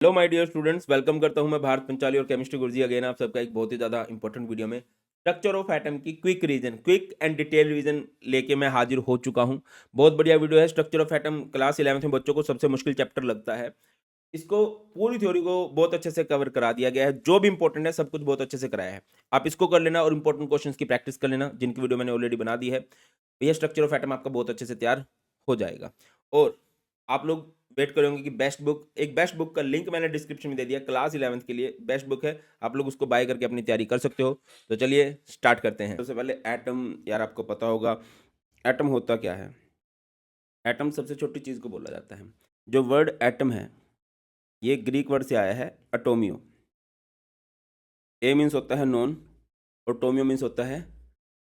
Hello my dear students, welcome करता हूं मैं भारत पंचाली और केमिस्ट्री गुरुजी अगेन आप सबका एक बहुत ही ज़्यादा इंपॉर्टेंट वीडियो में स्ट्रक्चर ऑफ एटम की क्विक एंड डिटेल रिवीजन लेके मैं हाजिर हो चुका हूं। बहुत बढ़िया वीडियो है। Structure of atom class 11th में बच्चों को सबसे मुश्किल चैप्टर लगता है। इसको पूरी थ्योरी को बहुत अच्छे से कवर करा दिया गया है। जो भी इंपॉर्टेंट है सब कुछ बहुत अच्छे से कराया है। आप इसको कर लेना और इंपॉर्टेंट क्वेश्चंस की प्रैक्टिस कर लेना, जिनकी वीडियो मैंने ऑलरेडी बना दी है। ये स्ट्रक्चर ऑफ एटम आपका बहुत अच्छे से तैयार हो जाएगा। और आप लोग वेट करेंगे कि बेस्ट बुक का लिंक मैंने डिस्क्रिप्शन में दे दिया। क्लास 11th के लिए बेस्ट बुक है, आप लोग उसको बाय करके अपनी तैयारी कर सकते हो। तो चलिए स्टार्ट करते हैं। सबसे पहले एटम, यार आपको पता होगा एटम होता क्या है। एटम सबसे छोटी चीज़ को बोला जाता है। जो वर्ड एटम है ये ग्रीक वर्ड से आया है अटोमियो। ए मीन्स होता है नॉन और टोमियो मीन्स होता है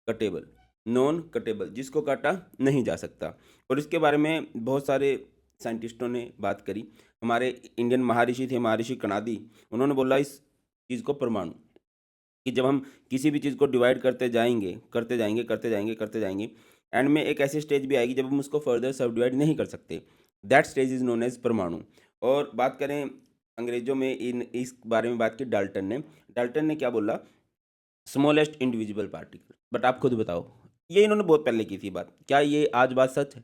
कटेबल। नॉन कटेबल, जिसको काटा नहीं जा सकता। और इसके बारे में बहुत सारे साइंटिस्टों ने बात करी। हमारे इंडियन महर्षि थे, महर्षि कणादी, उन्होंने बोला इस चीज़ को परमाणु, कि जब हम किसी भी चीज़ को डिवाइड करते जाएंगे करते जाएंगे करते जाएंगे करते जाएंगे, एंड में एक ऐसी स्टेज भी आएगी जब हम उसको फर्दर सब डिवाइड नहीं कर सकते। That stage is known as परमाणु। और बात करें अंग्रेजों में, इस बारे में बात की डाल्टन ने क्या बोला, स्मॉलेस्ट इंडिविजुअल पार्टिकल। बट आप खुद बताओ, ये इन्होंने बहुत पहले की थी बात, क्या ये आज बात सच है?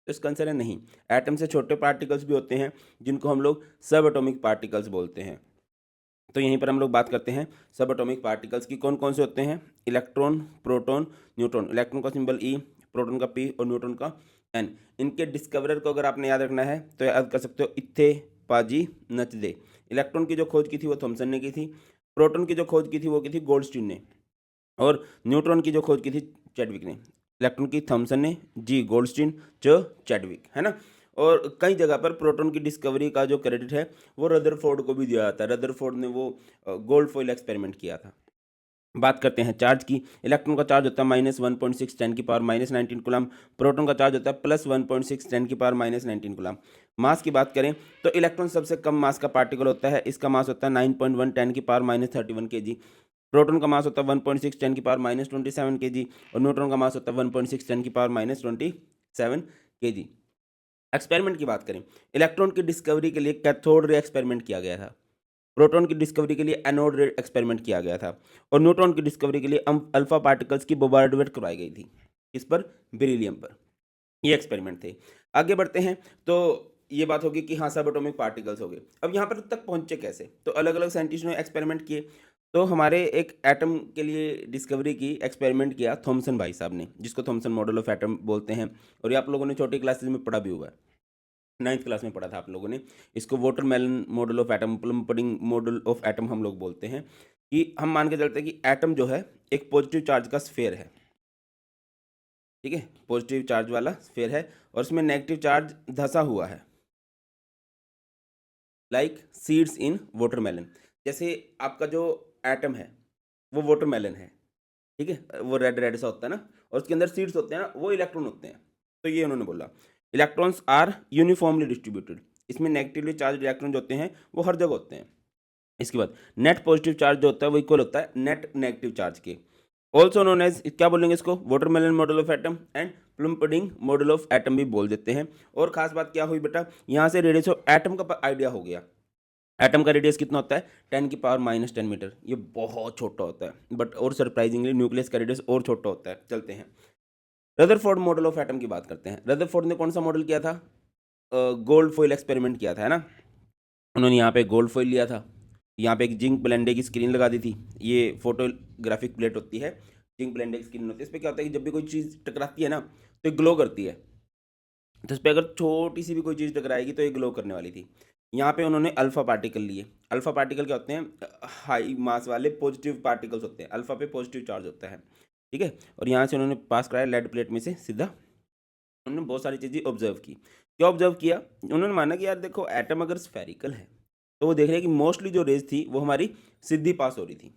तो इसका आंसर है नहीं। एटम से छोटे पार्टिकल्स भी होते हैं जिनको हम लोग सब एटॉमिक पार्टिकल्स बोलते हैं। तो यहीं पर हम लोग बात करते हैं सब एटॉमिक पार्टिकल्स की। कौन कौन से होते हैं? Electron, proton, neutron. इलेक्ट्रॉन का सिंबल ई, प्रोटॉन का पी और न्यूट्रॉन का एन। इनके डिस्कवरर को अगर आपने याद रखना है तो याद कर सकते हो इत्थेफाजी नचदे। इलेक्ट्रॉन की जो खोज की थी वो थॉमसन ने की थी। प्रोटॉन की जो खोज की थी वो की थी गोल्डस्टीन ने। और न्यूट्रॉन की जो खोज की थी चैडविक ने। इलेक्ट्रॉन की थॉमसन ने, जी गोल्डस्टीन, जो चैडविक, है ना। और कई जगह पर प्रोटॉन की डिस्कवरी का जो क्रेडिट है वो रदरफोर्ड को भी दिया जाता है। रदरफोर्ड ने वो गोल्ड फॉइल एक्सपेरिमेंट किया था। बात करते हैं चार्ज की। इलेक्ट्रॉन का चार्ज होता है -1.6 10 की पावर -19 कूलम। प्रोटॉन का चार्ज होता है +1.6 10 की पावर -19 कूलम। मास की बात करें तो इलेक्ट्रॉन सबसे कम मास का पार्टिकल होता है। इसका मास होता है 9.1 10 की पावर -31 kg। प्रोटॉन का मास होता है 1.6 10 की पावर -27 kg। और न्यूट्रॉन का मास होता है 1.6 10 की पावर -27 kg। एक्सपेरिमेंट की बात करें, इलेक्ट्रॉन की डिस्कवरी के लिए कैथोड रे एक्सपेरिमेंट किया गया था। प्रोटॉन की डिस्कवरी के लिए एनोड रे एक्सपेरिमेंट किया गया था। और न्यूट्रॉन की डिस्कवरी के लिए अल्फा पार्टिकल्स की बोmbardment करवाई गई थी। इस पर, बेरिलियम पर। ये एक्सपेरिमेंट थे। आगे बढ़ते हैं तो ये बात होगी कि हाँ सब एटॉमिक पार्टिकल्स हो गए। अब यहाँ पर तक पहुँचे कैसे? तो अलग अलग साइंटिस्टों ने एक्सपेरिमेंट किए। तो हमारे एक एटम के लिए डिस्कवरी की, एक्सपेरिमेंट किया थॉमसन भाई साहब ने, जिसको थॉमसन मॉडल ऑफ एटम बोलते हैं। और ये आप लोगों ने छोटी क्लासेज में पढ़ा भी हुआ है। 9th क्लास में पढ़ा था आप लोगों ने। इसको watermelon model of atom, plum pudding model of atom हम लोग बोलते हैं। कि हम मान के चलते हैं कि एटम जो है एक पॉजिटिव चार्ज का स्फेयर है। ठीक है, पॉजिटिव चार्ज वाला स्फेयर है और उसमें नेगेटिव चार्ज धंसा हुआ है, लाइक सीड्स इन वाटरमेलन। जैसे आपका जो एटम है वो वाटरमेलन है, ठीक है, वो रेड रेड सा होता है ना, और उसके अंदर सीड्स होते हैं ना, वो इलेक्ट्रॉन होते हैं। तो ये उन्होंने बोला इलेक्ट्रॉन्स आर यूनिफॉर्मली डिस्ट्रीब्यूटेड। इसमें नेगेटिवली चार्ज इलेक्ट्रॉन जो होते हैं वो हर जगह होते हैं। इसके बाद नेट पॉजिटिव चार्ज जो होता है वो इक्वल होता है नेट नेगेटिव चार्ज के। ऑल्सो नोन एज, क्या बोलेंगे इसको, watermelon model of atom and plum pudding model of atom भी बोल देते हैं। और खास बात क्या हुई बेटा, यहाँ से रेडियस ऑफ एटम का आइडिया हो गया। एटम का रेडियस कितना होता है? 10 की पावर -10 मीटर। ये बहुत छोटा होता है। बट और सरप्राइजिंगली न्यूक्लियस का रेडियस और छोटा होता है। चलते हैं रदरफोर्ड मॉडल ऑफ एटम की बात करते हैं। रदरफोर्ड ने कौन सा मॉडल किया था? गोल्ड फॉइल एक्सपेरिमेंट किया था, है ना। उन्होंने यहाँ पे गोल्ड फॉइल लिया था, यहाँ पे एक जिंक ब्लेंडे की स्क्रीन लगा दी थी। ये फोटोग्राफिक प्लेट होती है, जिंक ब्लेंडे की स्क्रीन होती है। इस पर क्या होता है कि जब भी कोई चीज़ टकराती है ना तो ग्लो करती है। तो इस पर अगर छोटी सी भी कोई चीज़ टकराएगी तो ये ग्लो करने वाली थी। यहाँ पे उन्होंने अल्फा पार्टिकल लिए। अल्फा पार्टिकल क्या होते हैं? हाई मास वाले पॉजिटिव पार्टिकल्स होते हैं। अल्फा पे पॉजिटिव चार्ज होता है, ठीक है। और यहाँ से उन्होंने पास कराया लेड प्लेट में से सीधा। उन्होंने बहुत सारी चीज़ें ऑब्जर्व की। क्या ऑब्जर्व किया? उन्होंने माना कि यार देखो, एटम अगर स्फेरिकल है तो वो देख रहे हैं कि मोस्टली जो रेज थी वो हमारी सीधी पास हो रही थी।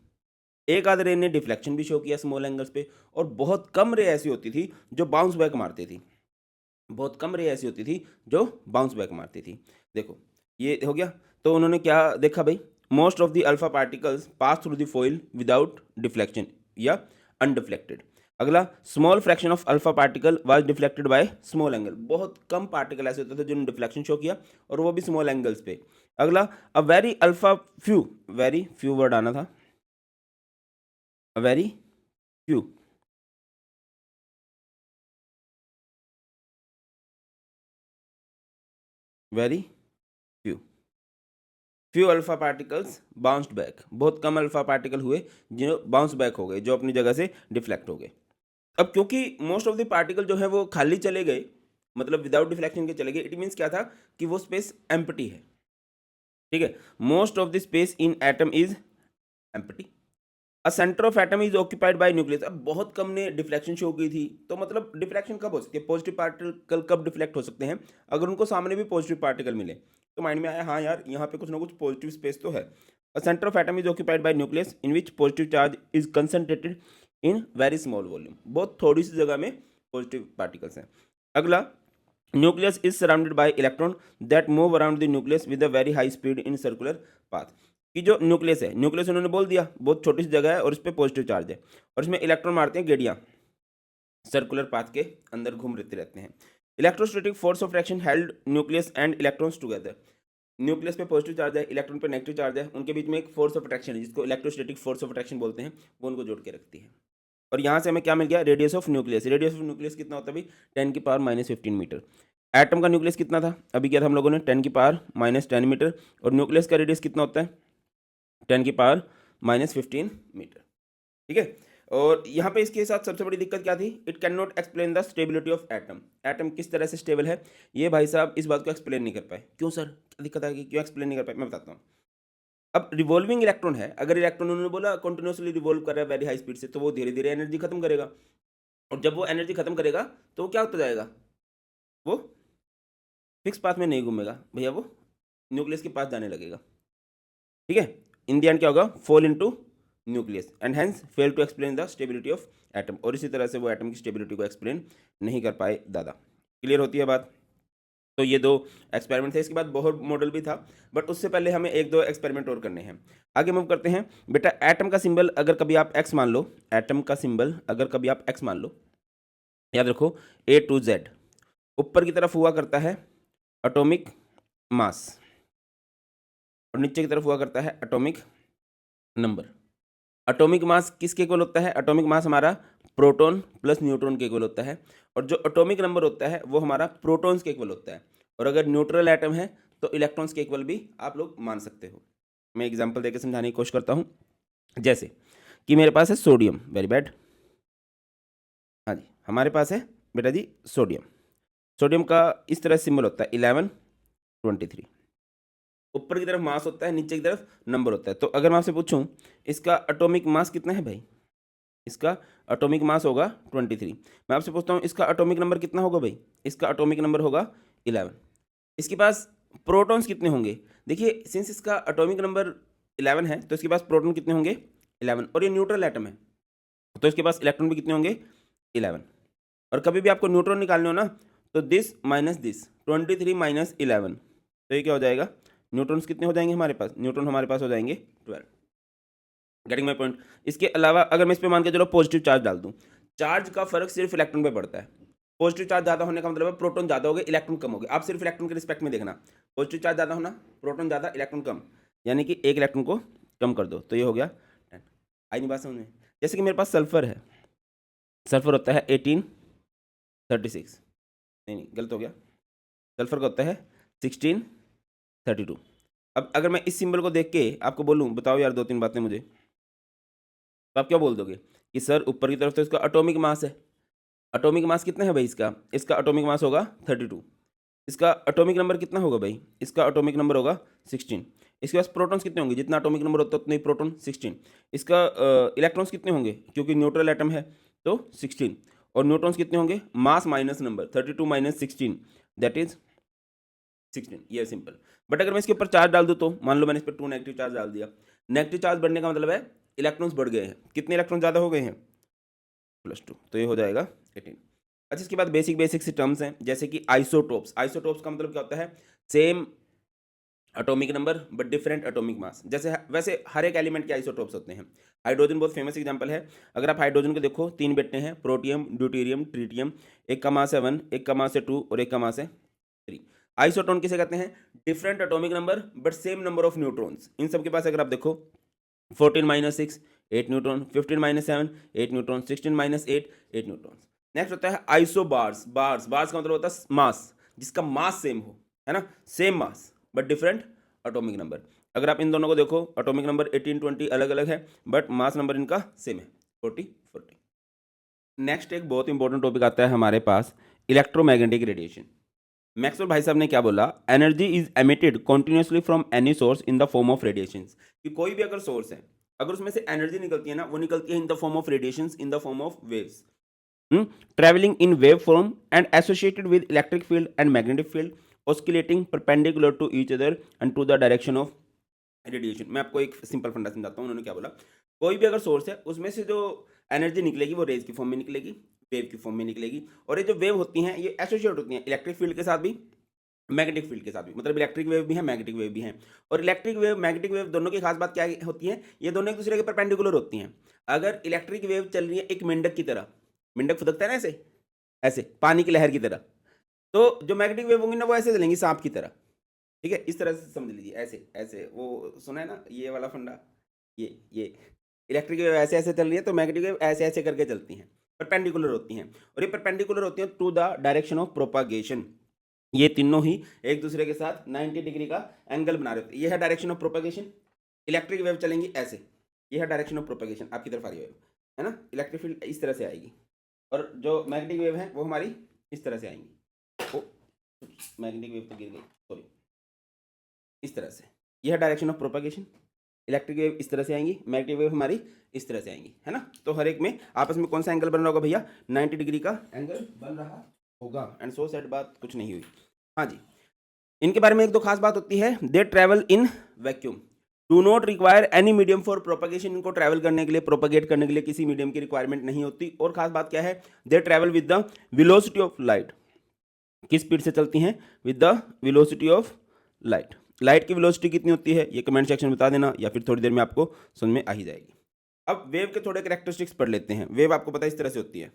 एक आध रे ने डिफ्लेक्शन भी शो किया स्मॉल एंगल्स पे। और बहुत कम रे ऐसी होती थी जो बाउंस बैक मारती थी। बहुत कम रे ऐसी होती थी जो बाउंस बैक मारती थी। देखो ये हो गया। तो उन्होंने क्या देखा भाई, most of the alpha particles pass through the foil without deflection या अनडिफ्लेक्टेड। अगला, small fraction of alpha particle was deflected by small angle. बहुत कम पार्टिकल ऐसे होते थे जिन्होंने डिफ्लेक्शन शो किया और वो भी स्मॉल एंगल्स पे। अगला a very alpha few, very few word आना था, a very few, very few, few alpha particles bounced back, बहुत कम अल्फा पार्टिकल हुए जो बाउंस बैक हो गए, जो अपनी जगह से डिफ्लेक्ट हो गए। अब क्योंकि मोस्ट ऑफ द पार्टिकल जो है वो खाली चले गए, मतलब विदाउट डिफ्लेक्शन के चले गए, इट मीन्स क्या था कि वो स्पेस एम्प्टी है। ठीक है, most of the space in atom is empty, a centre of atom is occupied by nucleus. अब बहुत कम ने डिफ्लेक्शन शो की थी, तो मतलब डिफ्लेक्शन कब हो सकती है, पॉजिटिव पार्टिकल कब डिफ्लेक्ट हो सकते हैं, अगर उनको सामने भी पॉजिटिव पार्टिकल मिले। तो माइंड में आया हाँ यार यहाँ पे कुछ ना कुछ पॉजिटिव स्पेस तो है। अ centre of atom is occupied by nucleus in which positive charge is concentrated in very small volume, बहुत थोड़ी सी जगह में पॉजिटिव पार्टिकल्स हैं। अगला, nucleus is surrounded by electron that move around the nucleus with a very high speed in circular path. कि जो nucleus है, nucleus उन्होंने बोल दिया बहुत छोटी सी जगह है और उस पर पॉजिटिव चार्ज है, और इसमें इलेक्ट्रॉन मारते हैं गेड़ियाँ, सर्कुलर पाथ के अंदर घूमते रहते हैं। Electrostatic force of fraction held nucleus and electrons together. Nucleus पे पॉजिटिव चार्ज है, इलेक्ट्रॉन पे नेगेटिव चार्ज है, उनके बीच में एक फोर्स ऑफ अट्रैक्शन है जिसको इलेक्ट्रोस्टैटिक फोर्स ऑफ अट्रैक्शन बोलते हैं, वो उनको जोड़ के रखती है। और यहाँ से हमें क्या मिल गया, radius of nucleus. Radius of nucleus कितना होता है भाई, 10⁻⁻15 मीटर। एटम का न्यूक्लियस कितना था, अभी किया था हम लोगों ने, 10⁻10 मीटर, और न्यूक्लियस का रेडियस कितना होता है, 10⁻15 मीटर। ठीक है, और यहाँ पे इसके साथ सबसे बड़ी दिक्कत क्या थी, it can not explain the stability of atom. Atom किस तरह से स्टेबल है, ये भाई साहब इस बात को एक्सप्लेन नहीं कर पाए। क्यों सर, क्या दिक्कत आ गई, क्यों एक्सप्लेन नहीं कर पाए, मैं बताता हूँ। अब रिवॉल्विंग इलेक्ट्रॉन है, अगर इलेक्ट्रॉन उन्होंने बोला कंटिन्यूसली रिवॉल्व कर रहा है वेरी हाई स्पीड से, तो वो धीरे धीरे एनर्जी खत्म करेगा, और जब वो एनर्जी खत्म करेगा तो वो क्या होता जाएगा, वो फिक्स पाथ में नहीं घूमेगा भैया, वो न्यूक्लियस के पास जाने लगेगा। ठीक है, इन द एंड क्या होगा, fall into nucleus and hence fail to explain the stability of atom, और इसी तरह से वो एटम की स्टेबिलिटी को एक्सप्लेन नहीं कर पाए दादा। क्लियर होती है बात। तो ये दो एक्सपेरिमेंट थे, इसके बाद बहुत मॉडल भी था, बट उससे पहले हमें एक दो एक्सपेरिमेंट और करने हैं। आगे मूव करते हैं। बेटा एटम का सिंबल अगर कभी आप एक्स मान लो, एटम का सिंबल अगर कभी आप एक्स मान लो, याद रखो A to Z, ऊपर की तरफ हुआ करता है एटॉमिक मास और नीचे की तरफ हुआ करता है एटॉमिक नंबर। एटॉमिक मास किसके इक्वल होता है, एटॉमिक मास हमारा प्रोटॉन प्लस न्यूट्रॉन के इक्वल होता है, और जो एटॉमिक नंबर होता है वो हमारा प्रोटॉन्स के इक्वल होता है, और अगर न्यूट्रल एटम है तो इलेक्ट्रॉन्स के इक्वल भी आप लोग मान सकते हो। मैं एग्जांपल देकर समझाने की कोशिश करता हूँ। जैसे कि मेरे पास है सोडियम, वेरी बैड, हाँ जी हमारे पास है बेटा जी सोडियम। सोडियम का इस तरह सिंबल होता है 1123, ऊपर की तरफ मास होता है, नीचे की तरफ नंबर होता है। तो अगर मैं आपसे पूछूं इसका एटॉमिक मास कितना है भाई, इसका एटॉमिक मास होगा 23। मैं आपसे पूछता हूँ इसका एटॉमिक नंबर कितना होगा भाई, इसका एटॉमिक नंबर होगा 11। इसके पास प्रोटॉन्स कितने होंगे, देखिए सिंस इसका एटॉमिक नंबर 11 है तो इसके पास प्रोटॉन कितने होंगे 11, और ये न्यूट्रल एटम है तो इसके पास इलेक्ट्रॉन भी कितने होंगे 11। और कभी भी आपको न्यूट्रॉन निकालने हो ना तो दिस माइनस दिस, 23 माइनस 11, तो ये क्या हो जाएगा, न्यूट्रॉन्स कितने हो जाएंगे हमारे पास, न्यूट्रॉन हमारे पास हो जाएंगे 12। Getting my point. इसके अलावा अगर मैं इस पर मान के चलो पॉजिटिव चार्ज डाल दूँ, चार्ज का फर्क सिर्फ इलेक्ट्रॉन पे पड़ता है। पॉजिटिव चार्ज ज़्यादा होने का मतलब है प्रोटॉन ज़्यादा हो गए इलेक्ट्रॉन कम हो गए। आप सिर्फ इलेक्ट्रॉन के रिस्पेक्ट में देखना, पॉजिटिव चार्ज ज़्यादा होना, प्रोटॉन ज़्यादा इलेक्ट्रॉन कम, यानी कि एक इलेक्ट्रॉन को कम कर दो तो ये हो गया 10। आई नहीं बात समझ में। जैसे कि मेरे पास सल्फर है, सल्फर होता है 1836, नहीं गलत हो गया, सल्फर का होता है 1632। अब अगर मैं इस सिंबल को देख के आपको बोलूँ बताओ यार दो तीन बातें मुझे, तो आप क्या बोल दोगे कि सर ऊपर की तरफ तो इसका एटॉमिक मास है, एटॉमिक मास कितना है भाई इसका, इसका एटॉमिक मास होगा 32। इसका एटॉमिक नंबर कितना होगा भाई, इसका एटॉमिक नंबर होगा 16। इसके पास प्रोटॉन्स कितने होंगे, जितना एटॉमिक नंबर होता है उतने ही प्रोटॉन 16। इसका इलेक्ट्रॉन्स कितने होंगे क्योंकि न्यूट्रल एटम है तो 16, और न्यूट्रॉन्स कितने होंगे, mass minus number 32 minus 16 that is 16, ये सिंपल। बट अगर मैं इसके ऊपर चार्ज डाल दूँ तो मान लो मैंने इस पर 2 नेगेटिव चार्ज डाल दिया, नेगेटिव चार्ज बढ़ने का मतलब है इलेक्ट्रॉन्स बढ़ गए हैं, कितने इलेक्ट्रॉन ज़्यादा हो गए हैं +2, तो ये हो जाएगा 18। अच्छा इसके बाद बेसिक बेसिक सी टर्म्स हैं जैसे कि आइसोटोप्स। आइसोटोप्स का मतलब क्या होता है, same atomic number but different atomic mass. जैसे वैसे हर एक एलिमेंट के आइसोटोप्स होते हैं। हाइड्रोजन बहुत फेमस एग्जांपल है। अगर आप हाइड्रोजन को देखो 3 बेटे हैं, प्रोटियम ड्यूटेरियम ट्रीटियम, एक का मास है 1, एक का मास है 2 और एक का मास है 3। आइसोटोन किसे कहते हैं? Different atomic number but same number of neutrons. इन सब के पास अगर आप देखो 14-6 8 न्यूट्रॉन, 15-7 8 न्यूट्रॉन, 16-8 8 न्यूट्रॉन। नेक्स्ट होता है आइसोबार्स। बार्स बार्स का मतलब होता है मास, जिसका मास सेम हो, है ना, same mass but different atomic number. अगर आप इन दोनों को देखो, एटॉमिक नंबर 18 20 अलग अलग है बट मास नंबर इनका सेम है 40 40। नेक्स्ट एक बहुत इंपॉर्टेंट टॉपिक आता है हमारे पास, इलेक्ट्रोमैग्नेटिक रेडिएशन। मैक्सवेल भाई साहब ने क्या बोला? Energy is emitted continuously from any source in the form of radiation. कि कोई भी अगर सोर्स है, अगर उसमें से एनर्जी निकलती है ना, वो निकलती है in the form of radiation, in the form of waves, traveling in wave form and associated with electric field and magnetic field oscillating perpendicular to each other and to the direction of radiation। मैं आपको एक simple फंडा समझाता हूँ। उन्होंने क्या बोला? कोई भी अगर सोर्स है, उसमें से जो एनर्जी निकलेगी वो रेज की फॉर्म में निकलेगी, वेव की फॉर्म में निकलेगी। और ये जो वेव होती हैं ये एसोसिएट होती हैं इलेक्ट्रिक फील्ड के साथ भी, मैग्नेटिक फील्ड के साथ भी। मतलब इलेक्ट्रिक वेव भी है, मैग्नेटिक वेव भी है। और इलेक्ट्रिक वेव मैग्नेटिक वेव दोनों की खास बात क्या होती है? ये दोनों एक दूसरे के परपेंडिकुलर होती हैं। अगर इलेक्ट्रिक वेव चल रही है एक मेंढक की तरह, मेंढक फुदकता है ना ऐसे ऐसे पानी की लहर की तरह, तो जो मैग्नेटिक वेव होंगी ना वो ऐसे चलेंगी सांप की तरह। ठीक है, इस तरह से समझ लीजिए, ऐसे ऐसे। वो सुना है ना ये वाला फंडा, ये इलेक्ट्रिक वेव ऐसे ऐसे चल रही है तो मैग्नेटिक वेव ऐसे ऐसे करके चलती हैं, परपेंडिकुलर होती हैं। और ये परपेंडिकुलर होती हैं to the direction of propagation. ये तीनों ही एक दूसरे के साथ 90 डिग्री का एंगल बना रहे होते हैं। ये है direction of propagation. Electric wave चलेंगी ऐसे, ये है डायरेक्शन ऑफ प्रोपागेशन, आपकी तरफ आ रही वेव, है ना। इलेक्ट्रिक फील्ड इस तरह से आएगी और जो मैग्नेटिक वेव है वो हमारी इस तरह से आएंगी। ओ मैग्नेटिक वेव तो गिर गई, सॉरी। इस तरह से यह है direction of propagation. Electric wave इस तरह से आएंगी, मैग्नेटिक वेव हमारी इस तरह से आएंगी, है ना। तो हर एक में आपस में कौन सा एंगल बन रहा होगा भैया? 90 डिग्री का एंगल बन रहा होगा। एंड सो सेट बात कुछ नहीं हुई। हाँ जी, इनके बारे में एक दो खास बात होती है। They travel in vacuum, do not require any medium for propagation. इनको ट्रैवल करने के लिए, प्रोपगेट करने के लिए किसी मीडियम की रिक्वायरमेंट नहीं होती। और खास बात क्या है? दे travel with the velocity of light. किस स्पीड से चलती हैं? With the velocity of light. Light की वेलोसिटी कितनी होती है ये कमेंट सेक्शन में बता देना, या फिर थोड़ी देर में आपको समझ में आ ही जाएगी। अब वेव के थोड़े कैरेक्टरिस्टिक्स पढ़ लेते हैं। वेव आपको पता है इस तरह से होती है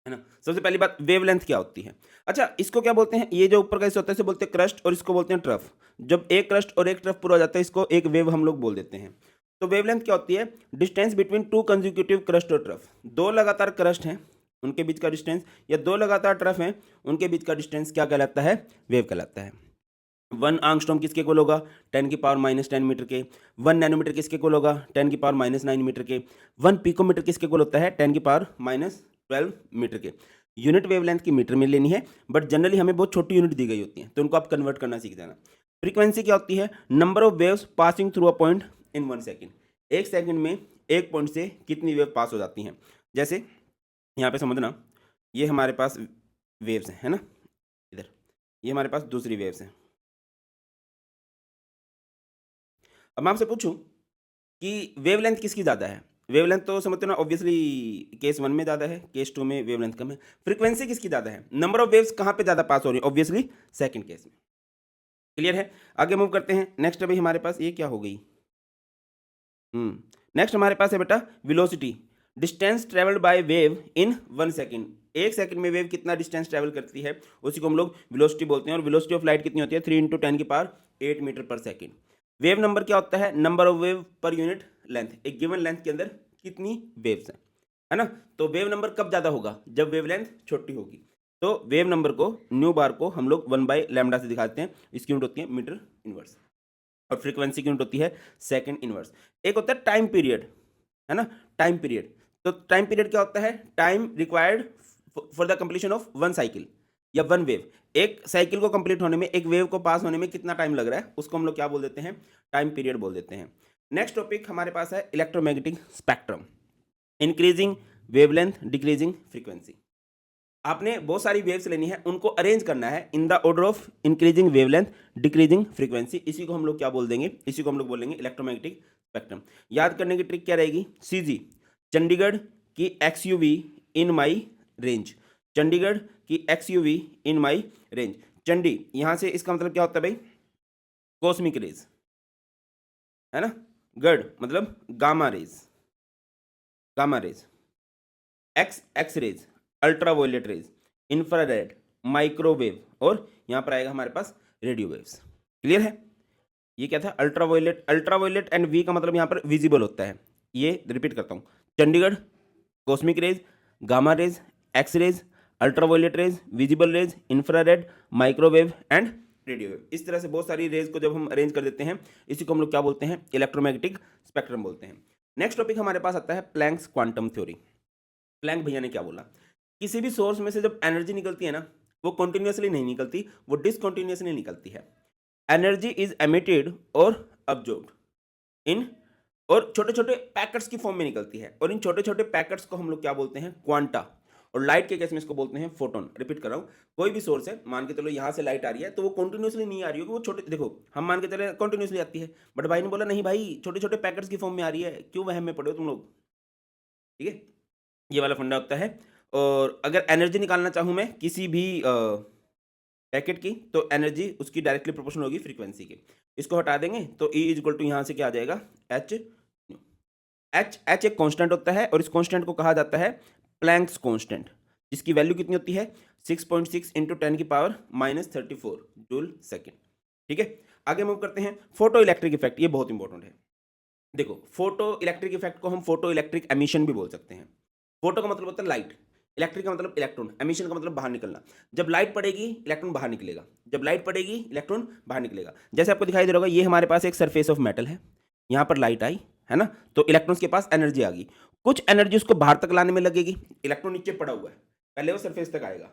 ना। सबसे पहली बात, वेवलेंथ क्या होती है? अच्छा, इसको क्या बोलते हैं? ये जो ऊपर का हिस्सा होता है इसे बोलते हैं क्रस्ट, और इसको बोलते हैं ट्रफ। जब एक क्रस्ट और एक ट्रफ पूरा हो जाता है इसको एक वेव हम लोग बोल देते हैं। तो वेवलेंथ क्या होती है? Distance between two consecutive crust और ट्रफ। दो लगातार क्रस्ट हैं उनके बीच का डिस्टेंस, या दो लगातार ट्रफ हैं उनके बीच का डिस्टेंस क्या कहलाता है? वेव कहलाता है। 1 आंगस्ट्रॉम किसके इक्वल होगा? 10 की पावर -10 मीटर के। 1 नैनोमीटर किसके इक्वल होगा? 10 की पावर -9 मीटर के। 1 पिकोमीटर किसके इक्वल होता है? 10 की पावर -12 मीटर के। यूनिट वेवलेंथ की मीटर में लेनी है, बट जनरली हमें बहुत छोटी यूनिट दी गई होती है, तो उनको आप कन्वर्ट करना सीख जाना। फ्रीक्वेंसी क्या होती है? Number of waves passing through a point in 1 second. एक सेकंड में एक पॉइंट से कितनी वेव पास हो जाती हैं। जैसे यहाँ पे समझना, ये हमारे पास वेव्स हैं, है ना, इधर ये हमारे पास दूसरी वेव्स हैं। अब मैं आपसे पूछूं कि वेवलेंथ किसकी ज़्यादा है? वेवलेंथ तो समझते हो ना, ऑब्वियसली केस 1 में ज़्यादा है, केस 2 में वेवलेंथ कम है। फ्रीक्वेंसी किसकी ज़्यादा है? नंबर ऑफ वेव्स कहाँ पे ज़्यादा पास हो रही है? ऑब्वियसली सेकंड केस में। क्लियर है? आगे मूव करते हैं। नेक्स्ट अभी हमारे पास ये क्या हो गई? नेक्स्ट हमारे पास है बेटा velocity, distance travelled by wave in 1 second. एक सेकंड में वेव कितना डिस्टेंस ट्रेवल करती है उसी को हम लोग वेलोसिटी बोलते हैं। और वेलोसिटी ऑफ लाइट कितनी होती है? 3 × 10 की पावर 8 मीटर पर सेकेंड। वेव नंबर क्या होता है? Number of wave per unit length. एक गिवन लेंथ के अंदर कितनी वेव्स हैं, है ना। तो वेव नंबर कब ज़्यादा होगा? जब वेव लेंथ छोटी होगी। तो वेव नंबर को, न्यू बार को हम लोग 1/λ से दिखाते हैं। इसकी यूनिट होती है मीटर इनवर्स। और फ्रीक्वेंसी की यूनिट होती है सेकंड इनवर्स। एक होता है टाइम पीरियड, है ना, टाइम पीरियड। तो टाइम पीरियड क्या होता है? Time required for the completion of 1 cycle या 1 वेव। एक साइकिल को कंप्लीट होने में, एक वेव को पास होने में कितना टाइम लग रहा है, उसको हम लोग क्या बोल देते हैं? टाइम पीरियड बोल देते हैं। नेक्स्ट टॉपिक हमारे पास है electromagnetic spectrum, increasing wavelength, decreasing frequency. आपने बहुत सारी वेव्स लेनी है, उनको अरेंज करना है in the order of increasing wavelength, decreasing frequency. इसी को हम लोग क्या बोल देंगे? इसी को हम लोग बोलेंगे इलेक्ट्रोमैग्नेटिक स्पेक्ट्रम। याद करने की ट्रिक क्या रहेगी? सीजी, चंडीगढ़ की XUV इन माई रेंज। चंडीगढ़ की XUV इन माई रेंज। चंडी यहां से इसका मतलब क्या होता है भाई? कॉस्मिक रेज, है ना। गढ़ मतलब gamma rays, gamma rays. X rays, ultraviolet rays, infrared, microwave, और यहाँ पर आएगा हमारे पास रेडियो वेव्स। क्लियर है? ये क्या था? अल्ट्रावायलेट। अल्ट्रावायलेट एंड वी का मतलब यहाँ पर विजिबल होता है। ये रिपीट करता हूँ, Chandigarh, cosmic rays, gamma rays, X rays, ultraviolet rays, visible rays, infrared, microwave and radio wave. इस तरह से बहुत सारी रेज को जब हम अरेंज कर देते हैं, इसी को हम लोग क्या बोलते हैं? इलेक्ट्रोमैग्नेटिक स्पेक्ट्रम बोलते हैं। नेक्स्ट टॉपिक हमारे पास आता है प्लैंक्स क्वांटम थ्योरी। प्लैंक भैया ने क्या बोला? किसी भी सोर्स में से जब एनर्जी निकलती है ना, वो कंटिन्यूअसली नहीं निकलती, वो डिसकंटिन्यूअसली निकलती है। एनर्जी इज एमिटेड और अब्जॉर्ब्ड इन, और छोटे छोटे पैकेट्स की फॉर्म में निकलती है, और इन छोटे छोटे पैकेट्स को हम लोग क्या बोलते हैं? क्वांटा। और लाइट के केस में इसको बोलते हैं फोटोन। रिपीट कर रहा हूँ, कोई भी सोर्स है, मान के चलो यहाँ से लाइट आ रही है, तो वो कंटिन्यूअसली नहीं आ रही होगी, वो छोटे, देखो हम मान के चले कंटिन्यूअसली आती है, बट भाई ने बोला नहीं भाई, छोटे छोटे पैकेट्स की फॉर्म में आ रही है। क्यों वहम में पड़े हो तुम लोग? ठीक है, ये वाला फंडा होता है। और अगर एनर्जी निकालना चाहूँ मैं किसी भी पैकेट की, तो एनर्जी उसकी डायरेक्टली प्रोपोर्शनल होगी फ्रीक्वेंसी की। इसको हटा देंगे तो E इज इक्वल टू यहाँ से क्या आ जाएगा? एच। एच एक कांस्टेंट होता है, और इस कांस्टेंट को कहा जाता है प्लैंक्स कांस्टेंट, जिसकी वैल्यू कितनी होती है? 6.6 इंटू 10 की पावर -34 जूल सेकेंड। ठीक है, आगे मूव करते हैं। फोटो इलेक्ट्रिक इफेक्ट, ये बहुत इंपॉर्टेंट है। देखो, फोटो इलेक्ट्रिक इफेक्ट को हम फोटो इलेक्ट्रिक एमिशन भी बोल सकते हैं। फोटो का मतलब होता है लाइट, इलेक्ट्रिक का मतलब इलेक्ट्रॉन, एमिशन का मतलब बाहर निकलना। जब लाइट पड़ेगी इलेक्ट्रॉन बाहर निकलेगा, जब लाइट पड़ेगी इलेक्ट्रॉन बाहर निकलेगा। जैसे आपको दिखाई दे रहा होगा, ये हमारे पास एक सरफेस ऑफ मेटल है, यहाँ पर लाइट आई है ना, तो इलेक्ट्रॉन्स के पास एनर्जी आ गई। कुछ एनर्जी उसको बाहर तक लाने में लगेगी। इलेक्ट्रॉन नीचे पड़ा हुआ है, पहले वो सरफेस तक आएगा,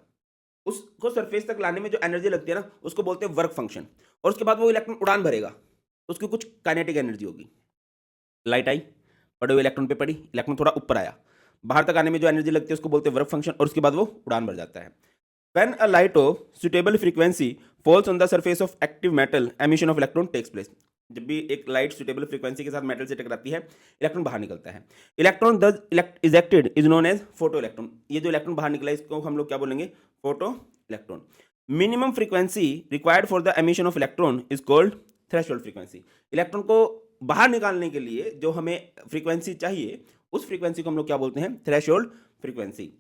उसको सरफेस तक लाने में जो एनर्जी लगती है ना, उसको बोलते हैं वर्क फंक्शन। और उसके बाद वो इलेक्ट्रॉन उड़ान भरेगा, तो उसकी कुछ काइनेटिक एनर्जी होगी। लाइट आई, पड़े हुए इलेक्ट्रॉन पे पड़ी, इलेक्ट्रॉन थोड़ा ऊपर आया, बाहर तक आने में जो एनर्जी लगती है उसको बोलते हैं वर्क फंक्शन, और उसके बाद वो उड़ान भर जाता है। When a light of suitable frequency falls on the surface of active metal, emission of electron takes place. जब भी एक लाइट सुटेबल फ्रीक्वेंसी के साथ मेटल से टकराती है, इलेक्ट्रॉन बाहर निकलता है। Electron thus ejected is known as photo electron. ये जो इलेक्ट्रॉन बाहर निकला है, इसको हम लोग क्या बोलेंगे? Photo electron. Minimum frequency required for the emission of electron is called threshold frequency. Electron को बाहर निकालने के लिए जो हमें फ्रीक्वेंसी चाहिए, उस फ्रीक्वेंसी को हम लोग क्या बोलते हैं? Threshold frequency.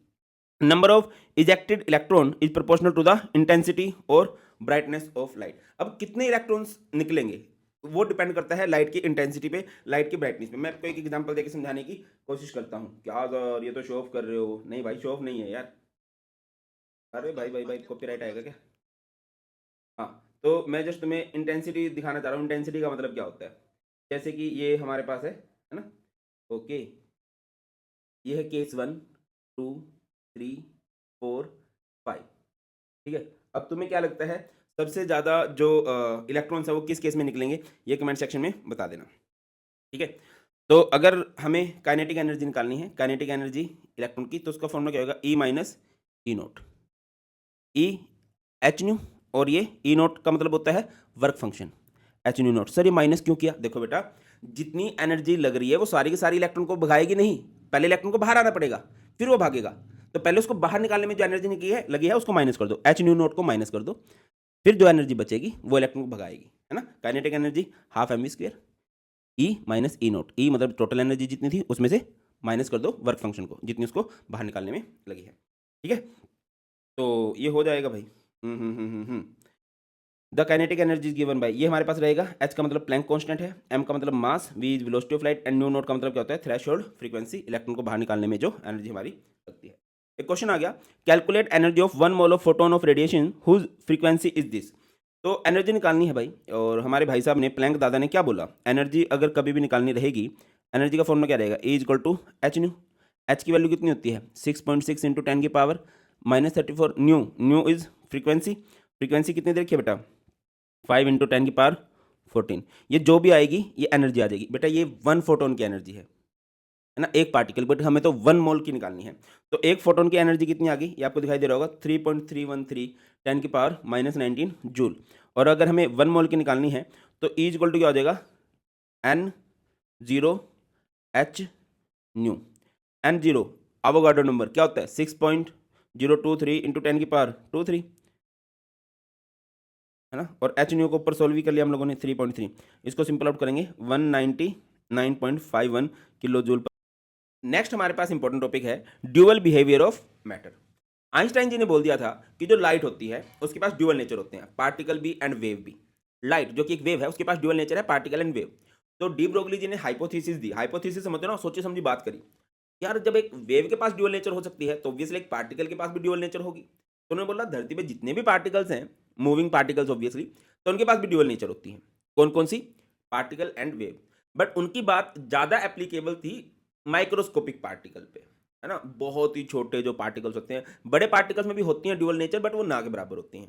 Number of ejected electron is proportional to the intensity और ब्राइटनेस ऑफ लाइट। अब कितने इलेक्ट्रॉन्स निकलेंगे वो डिपेंड करता है लाइट की इंटेंसिटी पे, लाइट की ब्राइटनेस पे। मैं आपको एक एग्जांपल देके समझाने की कोशिश करता हूँ। क्या सर, ये तो शो ऑफ कर रहे हो? नहीं भाई, शो ऑफ नहीं है यार। अरे भाई भाई भाई, कॉपीराइट आएगा क्या? हाँ, तो मैं जस्ट तुम्हें इंटेंसिटी दिखाना चाह रहा हूँ। इंटेंसिटी का मतलब क्या होता है? जैसे कि ये हमारे पास है ना, ओके, ये है केस 1, 2, 3, 4, 5। ठीक है, अब तुम्हें क्या लगता है सबसे ज़्यादा जो इलेक्ट्रॉन्स है वो किस केस में निकलेंगे? ये कमेंट सेक्शन में बता देना। ठीक है, तो अगर हमें काइनेटिक एनर्जी निकालनी है, काइनेटिक एनर्जी इलेक्ट्रॉन की, तो उसका फॉर्मूला क्या होगा? E minus e naught, E H new, और ये ई नोट का मतलब होता है work function, H new note. Sir ये माइनस क्यों किया? देखो बेटा, जितनी एनर्जी लग रही है वो सारी की सारी इलेक्ट्रॉन को भगाएगी नहीं, पहले इलेक्ट्रॉन को बाहर आना पड़ेगा, फिर वो भागेगा। तो पहले उसको बाहर निकालने में जो एनर्जी लगी है उसको माइनस कर दो, एच न्यू नोट को माइनस कर दो, फिर जो एनर्जी बचेगी वो इलेक्ट्रॉन को भगाएगी, है ना। Kinetic energy half m v square, e minus e naught. E मतलब टोटल एनर्जी जितनी थी उसमें से माइनस कर दो वर्क फंक्शन को, जितनी उसको बाहर निकालने में लगी है। ठीक है, तो ये हो जाएगा भाई। The kinetic energy is given by, ये हमारे पास रहेगा। एच का मतलब प्लैंक कांस्टेंट है, एम का मतलब mass, v is velocity of light, and nu naught का मतलब क्या होता है? थ्रेशोल्ड फ्रीक्वेंसी, इलेक्ट्रॉन को बाहर निकालने में जो एनर्जी हमारी लगती है। एक क्वेश्चन आ गया, calculate energy of 1 mole of photon of radiation whose frequency is this. तो एनर्जी निकालनी है भाई, और हमारे भाई साहब ने, प्लैंक दादा ने क्या बोला? एनर्जी अगर कभी भी निकालनी रहेगी, एनर्जी का फॉर्मूला क्या रहेगा? E is equal to H nu. H की वैल्यू कितनी होती है? 6.6 इंटू 10 की power -34 nu. Nu is frequency, frequency कितनी देखिए बेटा? 5 इंटू 10 की पावर 14। ये जो भी आएगी ये एनर्जी आ जाएगी बेटा। ये 1 फोटोन की एनर्जी है ना, एक पार्टिकल, बट हमें तो 1 मोल की निकालनी है। तो एक फोटोन की एनर्जी कितनी आ गई? ये आपको दिखाई दे रहा होगा, 3.313 10 की पावर -19 जूल। और अगर हमें 1 मोल की निकालनी है तो E इक्वल टू क्या हो जाएगा? N0 H new. N0 Avogadro number क्या होता है? 6.023 इंटू 10 की पावर 23, है ना। और एच न्यू को ऊपर सोल्व भी कर लिया हम लोगों ने, 3.3। इसको सिंपल आउट करेंगे 199.51 किलो जूल पर। नेक्स्ट हमारे पास इंपॉर्टेंट टॉपिक है dual behaviour of matter. Einstein ji ने बोल दिया था कि जो लाइट होती है उसके पास ड्यूअल नेचर होते हैं, पार्टिकल भी एंड वेव भी। लाइट जो कि एक वेव है उसके पास ड्यूअल नेचर है, पार्टिकल एंड वेव। तो डी ब्रोगली जी ने हाइपोथेसिस दी, हाइपोथेसिस समझते हो ना, सोची समझी बात करी। यार जब एक वेव के पास ड्यूअल नेचर हो सकती है तो ऑब्वियसली एक पार्टिकल के पास भी ड्यूअल नेचर होगी। तो उन्होंने बोला धरती पे जितने भी पार्टिकल्स हैं, मूविंग पार्टिकल्स ऑब्वियसली, तो उनके पास भी ड्यूअल नेचर होती है। कौन कौन सी? Particle and wave. बट उनकी बात ज़्यादा एप्लीकेबल थी माइक्रोस्कोपिक पार्टिकल पे, है ना। बहुत ही छोटे जो पार्टिकल्स होते हैं, बड़े पार्टिकल्स में भी होती हैं ड्यूअल नेचर, बट वो ना के बराबर होती हैं,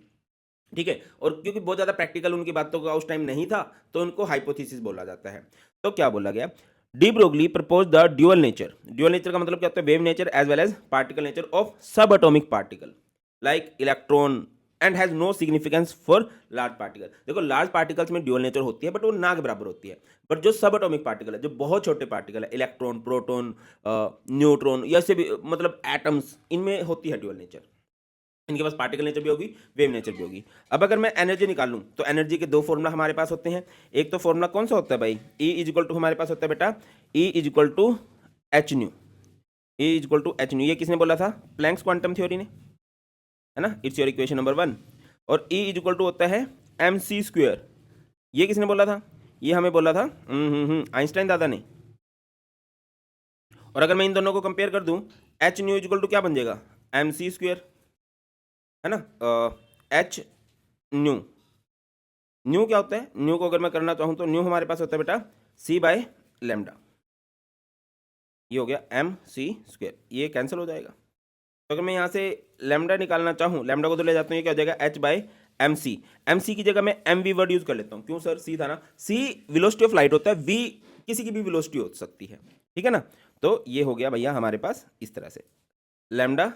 ठीक है। और क्योंकि बहुत ज़्यादा प्रैक्टिकल उनकी बातों का उस टाइम नहीं था, तो उनको हाइपोथेसिस बोला जाता है। तो क्या बोला गया? De Broglie propose the dual nature. Dual nature का मतलब क्या होता है? Wave nature as well as particle nature of sub atomic particle like electron and has no significance for large particle. देखो लार्ज पार्टिकल्स में ड्यूअल नेचर होती है but वो ना के बराबर होती है। बट जो सब एटॉमिक पार्टिकल है, जो बहुत छोटे पार्टिकल है, इलेक्ट्रॉन, प्रोटॉन, न्यूट्रॉन, या से भी मतलब एटम्स, इनमें होती है ड्यूअल नेचर। इनके पास पार्टिकल नेचर भी होगी, वेव नेचर भी होगी। अब अगर मैं एनर्जी निकालूं तो एनर्जी के दो फॉर्मूला हमारे पास होते हैं। एक तो फॉर्मूला कौन सा होता है भाई? E इज इक्वल टू हमारे पास होता है बेटा, E is equal to H nu. E is equal to H nu, ये किसने बोला था? प्लैंक्स क्वांटम थ्योरी ने, है ना। It's your equation number 1। और E इज इक्वल टू होता है mc स्क्वेयर। ये किसने बोला था? ये हमें बोला था आइंस्टाइन दादा ने। और अगर मैं इन दोनों को कंपेयर कर दूं, H nu is equal to क्या बन जाएगा? mc स्क्वेयर, है ना। एच न्यू, न्यू क्या होता है? न्यू को अगर मैं करना चाहूँ तो न्यू हमारे पास होता है बेटा c बाय लेमडा। ये हो गया एम सी स्क्वेयर, ये कैंसिल हो जाएगा। तो अगर मैं यहाँ से लेमडा निकालना चाहूँ, लेमडा को तो ले जाता हूँ, ये क्या हो जाएगा? H by M C. M C की जगह मैं एम वी वर्ड यूज कर लेता हूँ। क्यों सर? सी था ना। सी वेलोसिटी ऑफ लाइट होता है, वी किसी की भी वेलोसिटी हो सकती है, ठीक है ना। तो ये हो गया भैया हमारे पास इस तरह से, lambda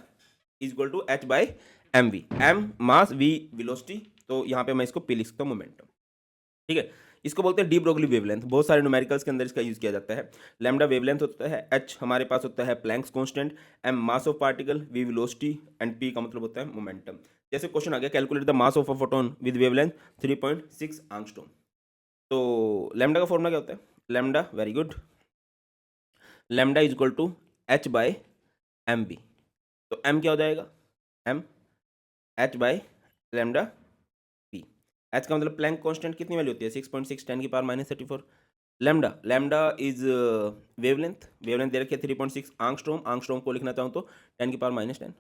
is equal to H by M V. M mass, V velocity, तो यहाँ पे मैं इसको पी लिख सकता हूँ मोमेंटम, ठीक है। इसको बोलते हैं डी ब्रोगली वेवलेंथ। बहुत सारे न्यूमेरिकल्स के अंदर इसका यूज किया जाता है। लैम्डा वेवलेंथ होता है, एच हमारे पास होता है Planck's constant, M mass of particle, V velocity, and P का मतलब होता है मोमेंटम। जैसे क्वेश्चन आ गया, calculate the mass of a photon with wavelength 3.6 angstrom. तो लैम्डा का फॉर्मूला क्या होता है? Lambda, very good, lambda is equal to H by M B. तो एम क्या हो जाएगा? M H by lambda P. H का मतलब प्लैंक कांस्टेंट कितनी वैल्यू होती है? 6.6 10 की power -34। Lambda, lambda is wavelength, wavelength दे रखी है 3.6 आंगस्ट्रोम। आंगस्ट्रोम को लिखना चाहूँ तो 10 की पावर -10।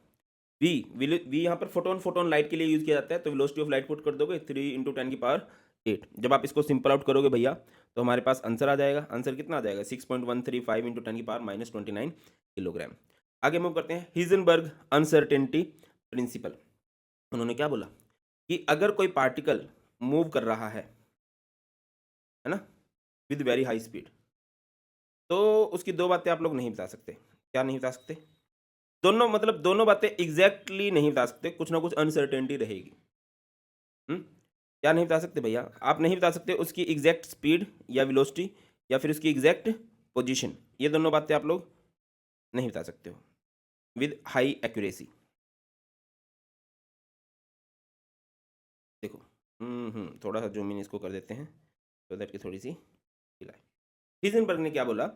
वी, वी यहाँ पर फोटोन, फोटोन लाइट के लिए यूज किया जाता है। तो वेलोसिटी ऑफ लाइट पुट कर दोगे 3 × 10 की पावर 8। जब आप इसको सिंपल आउट करोगे भैया तो हमारे पास आंसर आ जाएगा। आंसर कितना आ जाएगा? 6.135 × 10 की पावर -29 किलोग्राम। आगे मूव करते हैं, हिजनबर्ग अनसर्टेनिटी प्रिंसिपल। उन्होंने क्या बोला कि अगर कोई पार्टिकल मूव कर रहा है ना, विद वेरी हाई स्पीड, तो उसकी दो बातें आप लोग नहीं बता सकते। क्या नहीं बता सकते? दोनों, मतलब दोनों बातें एग्जैक्टली नहीं बता सकते, कुछ ना कुछ अनसर्टेनिटी रहेगी। क्या नहीं बता सकते भैया? आप नहीं बता सकते उसकी एग्जैक्ट स्पीड या वेलोसिटी, या फिर उसकी एग्जैक्ट पोजीशन। ये दोनों बातें आप लोग नहीं बता सकते हो विद हाई एक्यूरेसी। देखो, थोड़ा सा जूम इन इसको कर देते हैं तो दैट की थोड़ी सी हिलाए। हिजनबर्ग ने क्या बोला?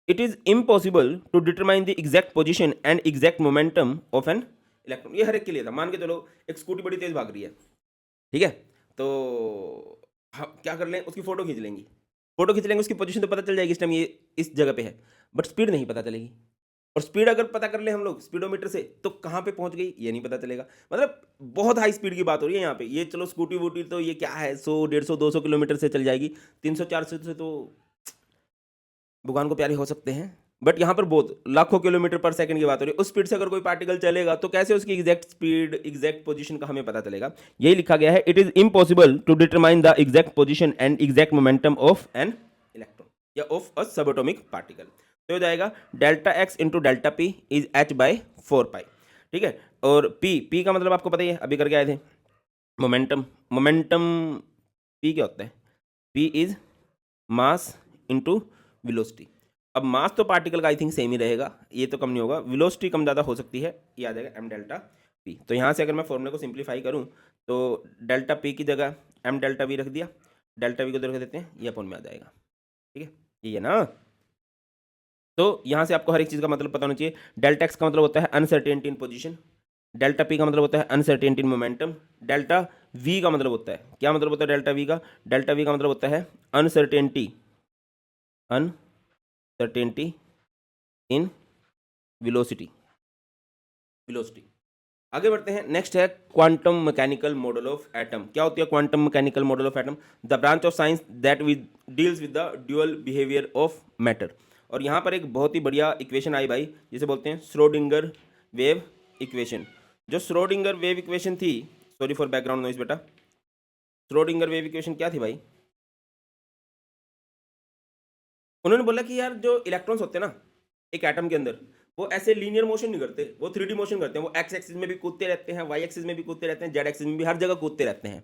It is impossible to determine the exact position and exact momentum of an electron. ये हर एक के लिए था। मान के चलो एक स्कूटी बड़ी तेज भाग रही है, ठीक है, तो हम क्या कर लें? उसकी फोटो खींच लेंगी, फोटो खींच लेंगे, उसकी पोजीशन तो पता चल जाएगी इस टाइम ये इस जगह पे है, बट स्पीड नहीं पता चलेगी। और स्पीड अगर पता कर ले हम लोग स्पीडोमीटर से, तो कहाँ पे पहुंच गई ये नहीं पता चलेगा। मतलब बहुत हाई स्पीड की बात हो रही है यहाँ पे। ये चलो स्कूटी वूटी तो ये क्या है, 100 150 200 किलोमीटर से चल जाएगी, 300 400 से तो भगवान को प्यारे हो सकते हैं। बट यहाँ पर बहुत लाखों किलोमीटर पर सेकंड की बात हो रही है। उस स्पीड से अगर कोई पार्टिकल चलेगा तो कैसे उसकी एग्जैक्ट स्पीड, एग्जैक्ट पोजीशन का हमें पता चलेगा? यही लिखा गया है, it is impossible to determine the exact position and exact momentum of an electron या of a sub atomic particle. तो हो जाएगा delta X into delta P is H by 4 pi, ठीक है। और पी का मतलब आपको पता ही है, अभी करके आए थे, मोमेंटम। मोमेंटम पी क्या होता है? P is mass into velocity. अब मास तो पार्टिकल का आई थिंक सेम ही रहेगा, ये तो कम नहीं होगा, वेलोसिटी कम ज़्यादा हो सकती है, ये आ जाएगा एम डेल्टा पी। तो यहाँ से अगर मैं फॉर्मूले को सिंप्लीफाई करूँ तो डेल्टा पी की जगह एम डेल्टा वी रख दिया, डेल्टा वी को रख देते हैं, ये अपन में आ जाएगा, ठीक है, ये है ना। तो यहाँ से आपको हर एक चीज़ का मतलब पता होना चाहिए। डेल्टा एक्स का मतलब होता है अनसर्टेनिटी इन पोजीशन, डेल्टा पी का मतलब होता है uncertainty in momentum. Delta we का मतलब होता है, क्या मतलब होता है डेल्टा वी का? डेल्टा वी का मतलब होता है अनसर्टेनिटी इन वेलोसिटी। आगे बढ़ते हैं, नेक्स्ट है quantum mechanical model of atom. क्या होती है quantum mechanical model of atom? The branch of science that deals with the dual behaviour of matter. और यहाँ पर एक बहुत ही बढ़िया इक्वेशन आई भाई, जिसे बोलते हैं श्रोडिंगर वेव इक्वेशन। जो श्रोडिंगर वेव इक्वेशन थी, सॉरी फॉर बैकग्राउंड नॉइस बेटा, श्रोडिंगर वेव इक्वेशन क्या थी भाई? उन्होंने बोला कि यार जो इलेक्ट्रॉन्स होते हैं ना एक एटम के अंदर, वो ऐसे लीनियर मोशन नहीं करते, वो 3D मोशन करते हैं। वो एक्स एक्सिस में भी कूदते रहते हैं, वाई एक्सिस में भी कूदते रहते हैं, जेड एक्सिस में भी, हर जगह कूदते रहते हैं,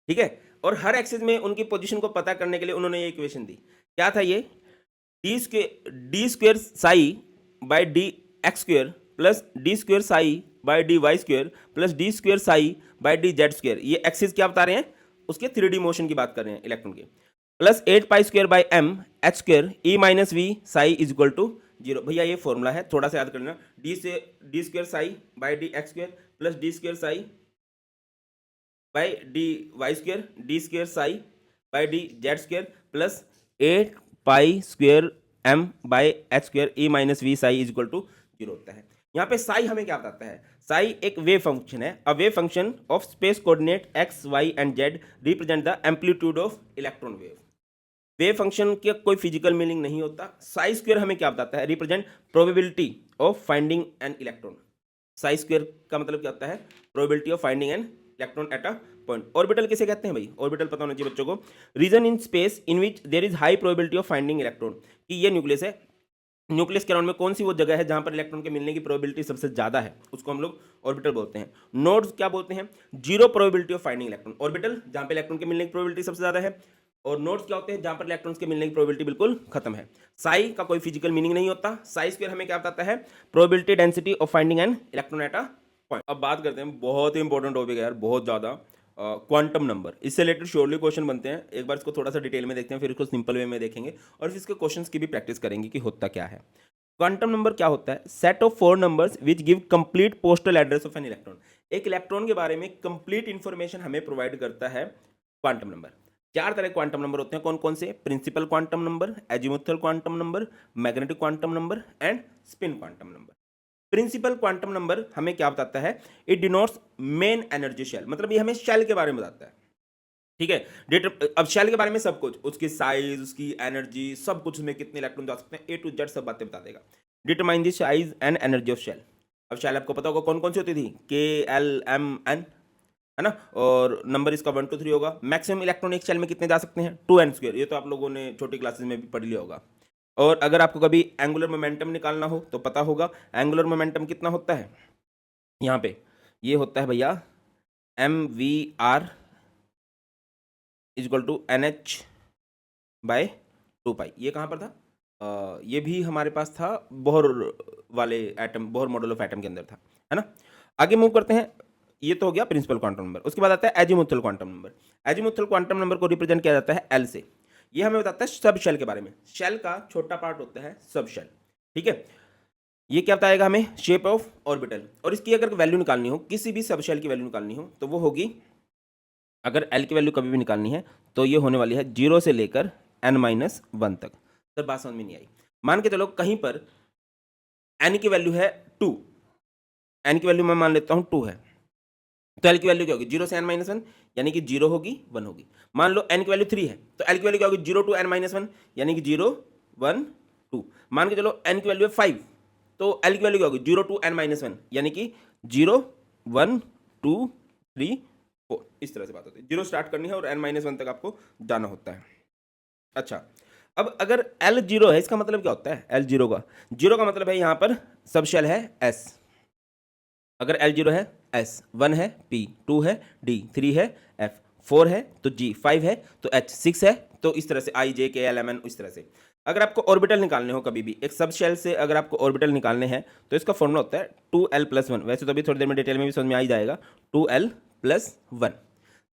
ठीक है। और हर एक्सिस में उनकी पोजीशन को पता करने के लिए उन्होंने ये इक्वेशन दी। क्या था ये? D square psi by D X square plus D square psi by D Y square plus D square psi by D Z square. ये एक्सिस क्या बता रहे हैं? उसके 3D मोशन की बात कर रहे हैं इलेक्ट्रॉन के। Plus 8 pi square by M H square E minus V psi is equal to 0। भैया ये फॉर्मूला है, थोड़ा सा याद कर लेना। D square psi by D X square plus D square psi by D Y square D square psi by D Z square plus 8 pi square M by H square E minus V psi is equal to 0 होता है। यहाँ पे साई हमें क्या बताता है? साई एक wave function है। A wave function of space coordinate X Y and Z represent the amplitude of electron wave. Wave function का कोई फिजिकल मीनिंग नहीं होता। साई स्क्वायर हमें क्या बताता है? Represent probability of finding an electron. Sai square का मतलब क्या होता है? Probability of finding an electron at a point. Orbital किसे कहते हैं भाई? ऑर्बिटल पता होना चाहिए बच्चों को। Region in space in which there is high probability of finding electron, कि ये न्यूक्लियस है। न्यूक्लियस के अराउंड में कौन सी वो जगह है जहां पर इलेक्ट्रॉन के मिलने की प्रोबेबिलिटी सबसे ज्यादा है, उसको हम लोग ऑर्बिटल बोलते हैं। नोड्स क्या बोलते हैं? Zero probability of finding electron. Orbital जहां पे इलेक्ट्रॉन के मिलने की प्रोबेबिलिटी सबसे ज्यादा है, और नोड्स क्या होते हैं? जहां पर इलेक्ट्रॉन्स के मिलने की प्रोबेबिलिटी बिल्कुल खत्म है। साई का कोई फिजिकल मीनिंग नहीं होता। साई स्क्वायर हमें क्या बताता है? Probability density of finding an electron at a point. अब बात करते हैं, बहुत ही इंपॉर्टेंट टॉपिक है यार, बहुत ज्यादा, क्वांटम नंबर। इससे रिलेटेड श्योरली क्वेश्चन बनते हैं। एक बार इसको थोड़ा सा डिटेल में देखते हैं, फिर इसको सिंपल वे में देखेंगे और फिर इसके क्वेश्चंस की भी प्रैक्टिस करेंगे कि होता क्या है। क्वांटम नंबर क्या होता है? Set of 4 numbers which give complete postal address of an electron. एक इलेक्ट्रॉन के बारे में कंप्लीट इंफॉर्मेशन हमें प्रोवाइड करता है क्वांटम नंबर। 4 तरह के क्वांटम नंबर होते हैं। कौन कौन से? Principal quantum number, azimuthal quantum number, magnetic quantum number and spin quantum number. Principal quantum number हमें क्या बताता है? It denotes main energy shell, मतलब ये हमें शेल के बारे में बताता है, ठीक है। अब शेल के बारे में सब कुछ, उसकी साइज, उसकी एनर्जी, सब कुछ, उसमें कितने इलेक्ट्रॉन जा सकते हैं, ए टू जेड सब बातें बता देगा। Determine the size and energy of shell. अब शेल आपको पता होगा कौन कौन सी होती थी? के एल एम एन, है ना। और नंबर इसका 1 2 3 होगा। मैक्सिमम इलेक्ट्रॉन एक शेल में कितने जा सकते हैं? 2n²। ये तो आप लोगों ने छोटी क्लासेस में भी पढ़ लिया होगा। और अगर आपको कभी एंगुलर मोमेंटम निकालना हो तो पता होगा एंगुलर मोमेंटम कितना होता है। यहाँ पे ये होता है भैया mv/r is equal to NH/2π। ये कहाँ पर था? ये भी हमारे पास था बोहर वाले atom, Bohr model of atom के अंदर था, है ना। आगे मूव करते हैं। ये तो हो गया प्रिंसिपल क्वांटम नंबर। उसके बाद आता है azimuthal quantum number. Azimuthal quantum number को रिप्रेजेंट किया जाता है एल से। ये हमें बताता है सब शेल के बारे में। शेल का छोटा पार्ट होता है सब शेल, ठीक है। ये क्या बताएगा हमें? Shape of orbital. और इसकी अगर वैल्यू निकालनी हो, किसी भी सब शेल की वैल्यू निकालनी हो, तो वो होगी, अगर एल की वैल्यू कभी भी निकालनी है तो ये होने वाली है 0 से लेकर n-1 तक। सर बात समझ में नहीं आई। मान के चलो कहीं पर n की वैल्यू है 2, n की वैल्यू मैं मान लेता हूं 2 है, तो l की वैल्यू क्या होगी? 0 से n-1, यानी कि 0 होगी 1 होगी। मान लो n की वैल्यू 3 है, तो l की वैल्यू क्या होगी? 0 to n-1, यानी कि 0 1 2। मान के चलो n की वैल्यू है 5, तो l की वैल्यू क्या होगी? 0 to n-1, यानी कि 0 1 2 3 4। इस तरह से बात होती है। 0 स्टार्ट करनी है और n-1 तक आपको जाना होता है। अच्छा, अब अगर L 0 है, इसका मतलब क्या होता है? L 0 का मतलब है यहाँ पर सब शेल है S। अगर L 0 है S, 1 है P, 2 है D, 3 है F, 4 है तो G, 5 है तो H, 6 है तो इस तरह से I, J, K, L, M, N, इस तरह से। अगर आपको ऑर्बिटल निकालने हो कभी भी एक सब शेल से, अगर आपको ऑर्बिटल निकालने हैं तो इसका फॉर्मूला होता है 2l+1। वैसे तो अभी थोड़ी देर में डिटेल में भी समझ में आ ही जाएगा। 2l+1,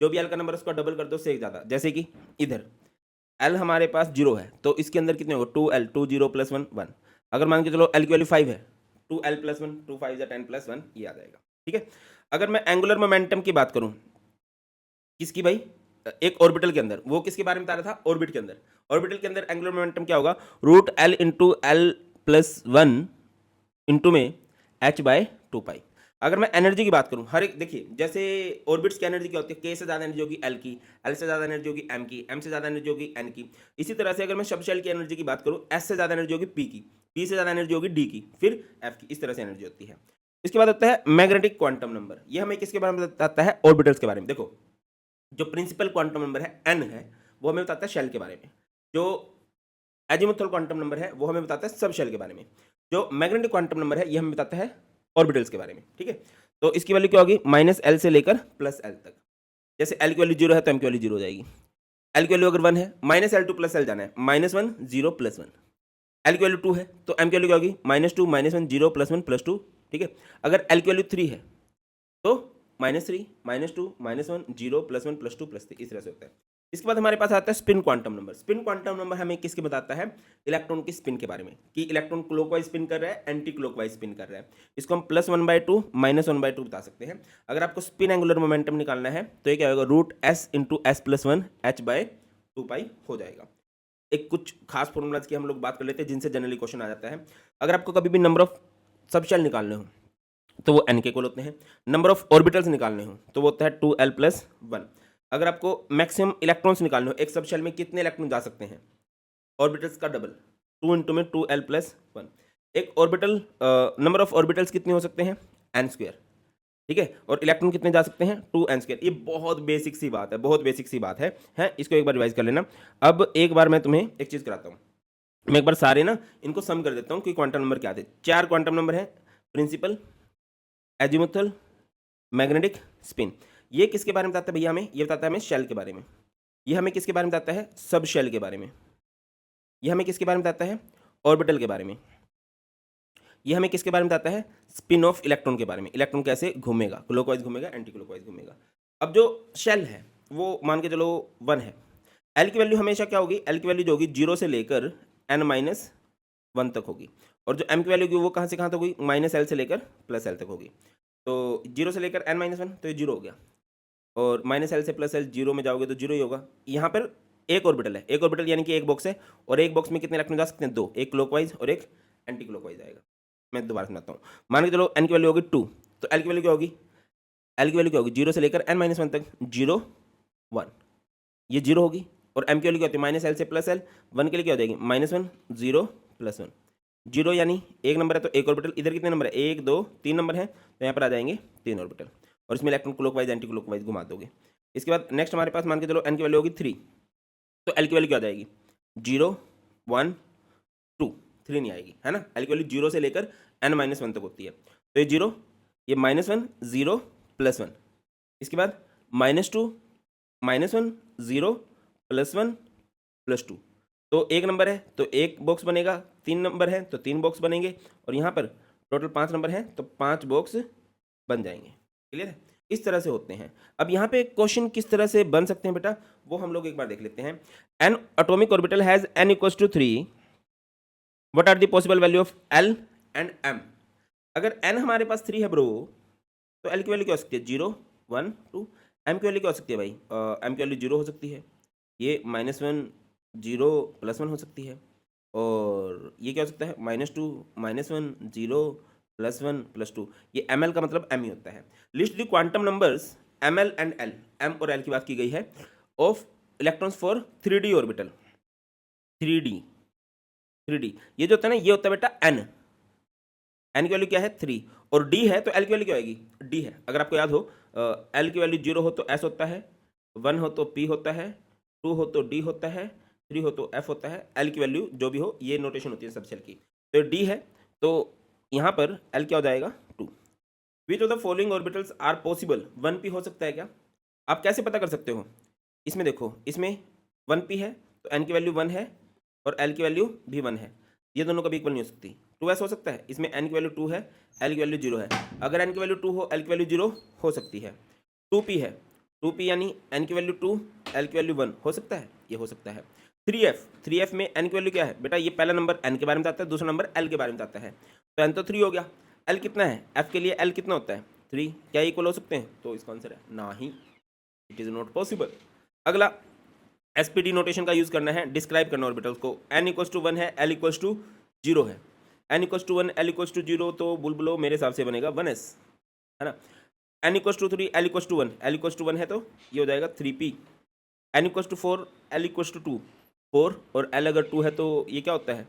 जो भी l का नंबर उसको डबल कर दो से एक ज़्यादा। जैसे कि इधर l हमारे पास 0 है, तो इसके अंदर कितने होगा? 2l, 2 0 + 1 1। अगर मान के चलो l की वैल्यू 5 है, 2l+1, 2 5 10+1, ये आ जाएगा। ठीक है। अगर मैं एंगुलर मोमेंटम की बात करूं, किसकी भाई, एक ऑर्बिटल के अंदर, वो किसके बारे में बता रहा था, ऑर्बिट के अंदर। ऑर्बिटल के अंदर एंगुलर मोमेंटम क्या होगा, root L into L plus one into में एच बाय टू पाई। अगर मैं एनर्जी की बात करूं, हर एक देखिए, जैसे ऑर्बिट्स की एनर्जी क्या होती है, के से ज़्यादा एनर्जी होगी एल की, एल से ज़्यादा एनर्जी होगी एम की, एम से ज़्यादा एनर्जी होगी एन की। इसी तरह से अगर मैं सब शेल की एनर्जी की बात करूं, एस से ज़्यादा एनर्जी होगी पी की, पी से ज़्यादा एनर्जी होगी डी की, फिर एफ की, इस तरह से एनर्जी होती है। इसके बाद होता है मैग्नेटिक क्वांटम नंबर। ये हमें किसके बारे में बताता है, ऑर्बिटल्स के बारे में। देखो, जो प्रिंसिपल क्वांटम नंबर है एन है, वो हमें बताता है शेल के बारे में। जो एजीमुथल क्वांटम नंबर है वो हमें बताता है सब शेल के बारे में। जो मैग्नेटिक क्वांटम नंबर है ये हमें बताता है ऑर्बिटल्स के बारे में। ठीक है, तो इसकी वैल्यू क्या होगी, माइनस एल से लेकर प्लस एल तक। जैसे एल की वैल्यू जीरो है तो एम की वैल्यू जीरो हो जाएगी। एल की वैल्यू अगर वन है, minus L two plus L जाना है, minus one zero plus one. L की वैल्यू टू है तो एम की वैल्यू क्या होगी, minus two minus one zero plus one plus to. ठीक है, अगर एल की वैल्यू थ्री है तो minus three minus two minus one zero plus one plus two plus three, इस तरह से होता है। इसके बाद हमारे पास आता है spin quantum number. Spin quantum number हमें किसके बताता है, इलेक्ट्रॉन की स्पिन के बारे में, कि इलेक्ट्रॉन क्लॉकवाइज स्पिन कर रहा है, एंटी क्लॉकवाइज स्पिन कर रहा है। इसको हम plus one by two minus one by two बता सकते हैं। अगर आपको स्पिन एंगुलर मोमेंटम निकालना है तो ये क्या होगा, root S into S plus one H by two pi हो जाएगा। एक कुछ खास फॉर्मूलाज की हम लोग बात कर लेते हैं जिनसे जनरली क्वेश्चन आ जाता है। अगर आपको कभी भी नंबर ऑफ सब शेल निकालने हो तो वो एन के इक्वल होते हैं। नंबर ऑफ ऑर्बिटल्स निकालने हो तो वो होता है टू एल प्लस वन। अगर आपको मैक्सिमम इलेक्ट्रॉन्स निकालने हो, एक सब शेल में कितने इलेक्ट्रॉन जा सकते हैं, ऑर्बिटल्स का डबल, टू इंटू में टू एल प्लस वन। एक ऑर्बिटल, नंबर ऑफ ऑर्बिटल्स कितने हो सकते हैं, एन स्क्वायर। ठीक है, और इलेक्ट्रॉन कितने जा सकते हैं, टू एन स्क्वायर। ये बहुत बेसिक सी बात है, बहुत बेसिक सी बात है, इसको एक बार रिवाइज कर लेना। अब एक बार मैं तुम्हें एक चीज़ कराता हूँ, मैं एक बार सारे ना इनको सम कर देता हूँ कि क्वांटम नंबर क्या थे। चार क्वांटम नंबर है, प्रिंसिपल, एजीमुथल, मैग्नेटिक, स्पिन। ये किसके बारे में बताता है भैया, हमें ये बताता है हमें शेल के बारे में। ये हमें किसके बारे में बताता है, सब शेल के बारे में। ये हमें किसके बारे में बताता है, ऑर्बिटल के बारे में। ये हमें किसके बारे में बताता है, स्पिन ऑफ इलेक्ट्रॉन के बारे में, इलेक्ट्रॉन कैसे घूमेगा, क्लॉकवाइज घूमेगा, एंटी क्लॉकवाइज घूमेगा। अब जो शेल है वो मान के चलो वन है। एल की वैल्यू हमेशा क्या होगी, एल की वैल्यू जो होगी जीरो से लेकर एन माइनस वन तक होगी। और जो एम की वैल्यू होगी वो कहाँ से कहाँ तक होगी, माइनस एल से लेकर प्लस एल तक होगी। तो जीरो से लेकर एन माइनस वन तो ये जीरो हो गया, और माइनस एल से प्लस एल जीरो में जाओगे तो जीरो ही होगा। यहाँ पर एक ऑर्बिटल है, एक ऑर्बिटल यानी कि एक बॉक्स है, और एक बॉक्स में कितने इलेक्ट्रॉन जा सकते हैं, दो, एक क्लॉकवाइज और एक एंटी क्लॉकवाइज आएगा। मैं दोबारा समझाता हूँ, मान के चलो एन की वैल्यू होगी टू, तो एल की वैल्यू क्या होगी, एल की वैल्यू क्या होगी, जीरो से लेकर एन माइनस वन तक, जीरो वन, ये जीरो होगी। और एम की वैल्यू क्या होती है, माइनस एल से प्लस एल, वन के लिए क्या हो जाएगी, minus one zero plus one. Zero यानी एक नंबर है तो एक ऑर्बिटल, इधर कितने नंबर है, एक दो तीन नंबर है, तो यहाँ पर आ जाएंगे तीन ऑर्बिटल, और इसमें इलेक्ट्रॉन क्लॉकवाइज एंटी क्लॉकवाइज घुमा दोगे। इसके बाद नेक्स्ट हमारे पास मान के चलो एन की वैल्यू होगी थ्री, तो एल की वैल्यू क्या आ जाएगी, जीरो वन टू, थ्री नहीं आएगी, है ना। एल की वैल्यू जीरो से लेकर एन माइनस वन तक होती है, तो ये जीरो, ये minus one zero plus one. इसके बाद minus two minus one zero plus one plus to, तो एक नंबर है तो एक बॉक्स बनेगा, तीन नंबर है तो तीन बॉक्स बनेंगे, और यहाँ पर टोटल पाँच नंबर हैं तो पाँच बॉक्स बन जाएंगे। क्लियर है, इस तरह से होते हैं। अब यहाँ पे क्वेश्चन किस तरह से बन सकते हैं बेटा, वो हम लोग एक बार देख लेते हैं। An atomic orbital has N equals to three, what are the possible value of L and M. अगर एन हमारे पास थ्री है ब्रो, तो एल की वैल्यू क्या हो सकती है, जीरो वन टू। एम की वैल्यू क्या हो सकती है भाई, एम की वैल्यू जीरो हो सकती है, ये minus one zero plus one हो सकती है, और ये क्या हो सकता है, minus two minus one zero plus one plus two. ये एम एल का मतलब एम ही होता है। List the quantum numbers M L and L, M और एल की बात की गई है, of electrons for three D orbital. Three D ये जो होता है ना, ये होता है बेटा एन, एन की वैल्यू क्या है थ्री, और डी है तो एल की वैल्यू क्या आएगी, डी है। अगर आपको याद हो, एल की वैल्यू जीरो हो तो एस होता है, वन हो तो पी होता है, टू हो तो डी होता है, थ्री हो तो एफ होता है। एल की वैल्यू जो भी हो, ये नोटेशन होती है सब सेल की। तो डी है तो यहाँ पर एल क्या हो जाएगा, two. Which of the following orbitals are possible, one P हो सकता है क्या। आप कैसे पता कर सकते हो, इसमें देखो, इसमें वन पी है तो एन की वैल्यू वन है और एल की वैल्यू भी वन है, ये दोनों कभी इक्वल नहीं हो सकती। टू एस हो सकता है, इसमें एन की वैल्यू टू है, एल की वैल्यू जीरो है। अगर एन की वैल्यू टू हो, एल की वैल्यू जीरो हो सकती है। टू पी है, टू पी यानी एन की वैल्यू टू, एल की वैल्यू वन हो सकता है, ये हो सकता है। थ्री एफ में एन की वैल्यू क्या है बेटा, ये पहला नंबर एन के बारे में बताता है, दूसरा नंबर एल के बारे में बताता है, तो एन तो थ्री हो गया। एल कितना है, एफ के लिए एल कितना होता है, 3 क्या इक्वल हो सकते हैं? तो इसका आंसर है ना ही, इट इज़ नॉट पॉसिबल। अगला एसपीटी नोटेशन का यूज़ करना है, डिस्क्राइब करना ऑर्बिटल्स को। n इक्वल्स टू 1 है, l इक्वल्स टू 0 है। n equals to 1, l equals to 0 तो बुलबुलो मेरे हिसाब से बनेगा 1s, है ना। n equals to 3, l equals to 1, l equals to 1 है तो ये हो जाएगा 3p। n equals to 4, l equals to 2, 4 और l अगर 2 है तो ये क्या होता है?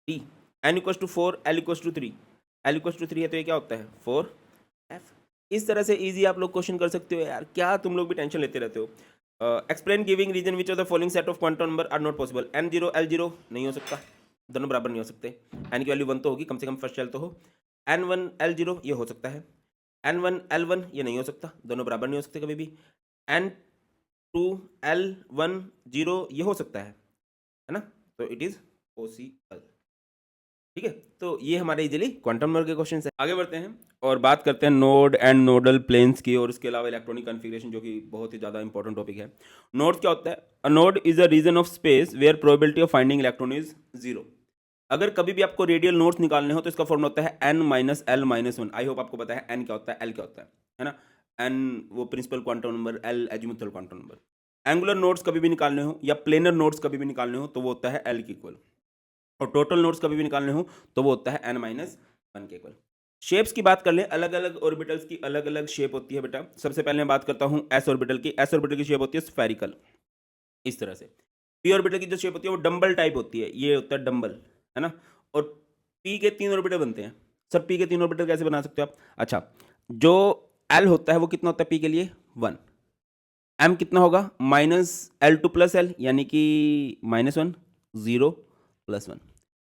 t। n equals to 4, l equals to 3, l equals to 3 है तो ये क्या होता है? 4f। इस तरह से इजी आप लोग क्वेश्चन कर सकते हो यार, क्या तुम लोग भी टेंशन लेते रहते हो। Explain giving reason which of the following set of quantum number are not possible. n0 l0 नहीं हो सकता, दोनों बराबर नहीं हो सकते। n की वैल्यू 1 तो होगी, कम से कम फर्स्ट चल तो हो। n1 l0 ये हो सकता है, n1 l1 ये नहीं हो सकता, दोनों बराबर नहीं हो सकते कभी भी। n2 l1 0 ये हो सकता है ना, तो इट इज पॉसिबल। ठीक है, तो ये हमारे इजीली क्वांटम नंबर के क्वेश्चन है। आगे बढ़ते हैं और बात करते हैं नोड एंड नोडल प्लेन्स की, और उसके अलावा इलेक्ट्रॉनिक कॉन्फ़िगरेशन, जो कि बहुत ही ज़्यादा इंपॉर्टेंट टॉपिक है। नोड क्या होता है? A node is a region of space where probability of finding electron is 0। अगर कभी भी आपको रेडियल नोड्स निकालने हो तो इसका फॉर्मूला होता है n minus L minus 1। I hope आपको पता है n क्या होता है, l क्या होता है ना। n वो principal quantum number, l azimuthal quantum number. Angular nodes कभी भी निकालने हो या प्लेनर नोड्स कभी भी निकालने हो तो वो होता है l की इक्वल, और टोटल नोड्स कभी भी निकालने हो तो वो होता है n माइनस 1 के इक्वल। शेप्स की बात कर लें, अलग अलग ऑर्बिटल्स की अलग अलग शेप होती है बेटा। सबसे पहले मैं बात करता हूँ एस ऑर्बिटल की। एस ऑर्बिटल की शेप होती है स्फेरिकल, इस तरह से। पी ऑर्बिटल की जो शेप होती है वो डंबल टाइप होती है, ये होता है डंबल, है ना। और पी के 3 ऑर्बिटल बनते हैं। सर पी के 3 ऑर्बिटल कैसे बना सकते हो आप? अच्छा, जो एल होता है वो कितना होता है पी के लिए? 1। एम कितना होगा? Minus L two plus L, यानी कि -1, 0 + 1।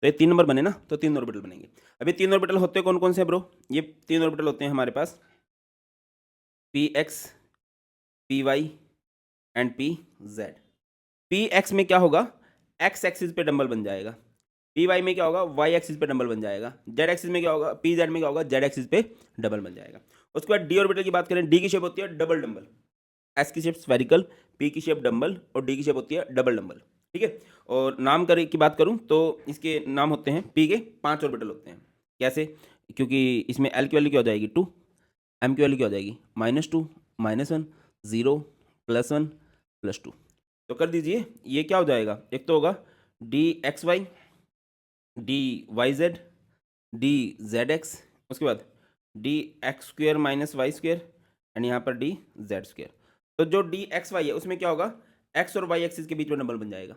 तो ये 3 नंबर बने ना, तो 3 ऑर्बिटल बनेंगे। अभी 3 ऑर्बिटल होते हैं कौन कौन से ब्रो? ये 3 ऑर्बिटल होते हैं हमारे पास P X, P Y and P Z. P X में क्या होगा? एक्स एक्सिस पे डंबल बन जाएगा। पी वाई में क्या होगा? वाई एक्सिस पे डबल बन जाएगा। जेड एक्सिस में क्या होगा? पी जेड में क्या होगा? जेड एक्सिस पे डबल बन जाएगा। उसके बाद डी ऑर्बिटल की बात करें, डी की शेप होती है डबल डंबल। एस की शेप स्फेरिकल, पी की शेप डंबल और डी की शेप होती है डबल डंबल। ठीक है, और नाम करे की बात करूं तो इसके नाम होते हैं, पी के 5 ऑर्बिटल होते हैं। कैसे? क्योंकि इसमें एल की वैल्यू क्या हो जाएगी? 2, एम की वैल्यू क्या हो जाएगी? -2, -1, 0, +1, +2। तो कर दीजिए, ये क्या हो जाएगा? एक तो होगा D X Y, D Y Z, D Z X, उसके बाद D X square minus Y square and यहाँ पर डी जेड स्क्वेयर। तो जो डी एक्स वाई है उसमें क्या होगा? एक्स और वाई एक्सिस के बीच में डबल बन जाएगा।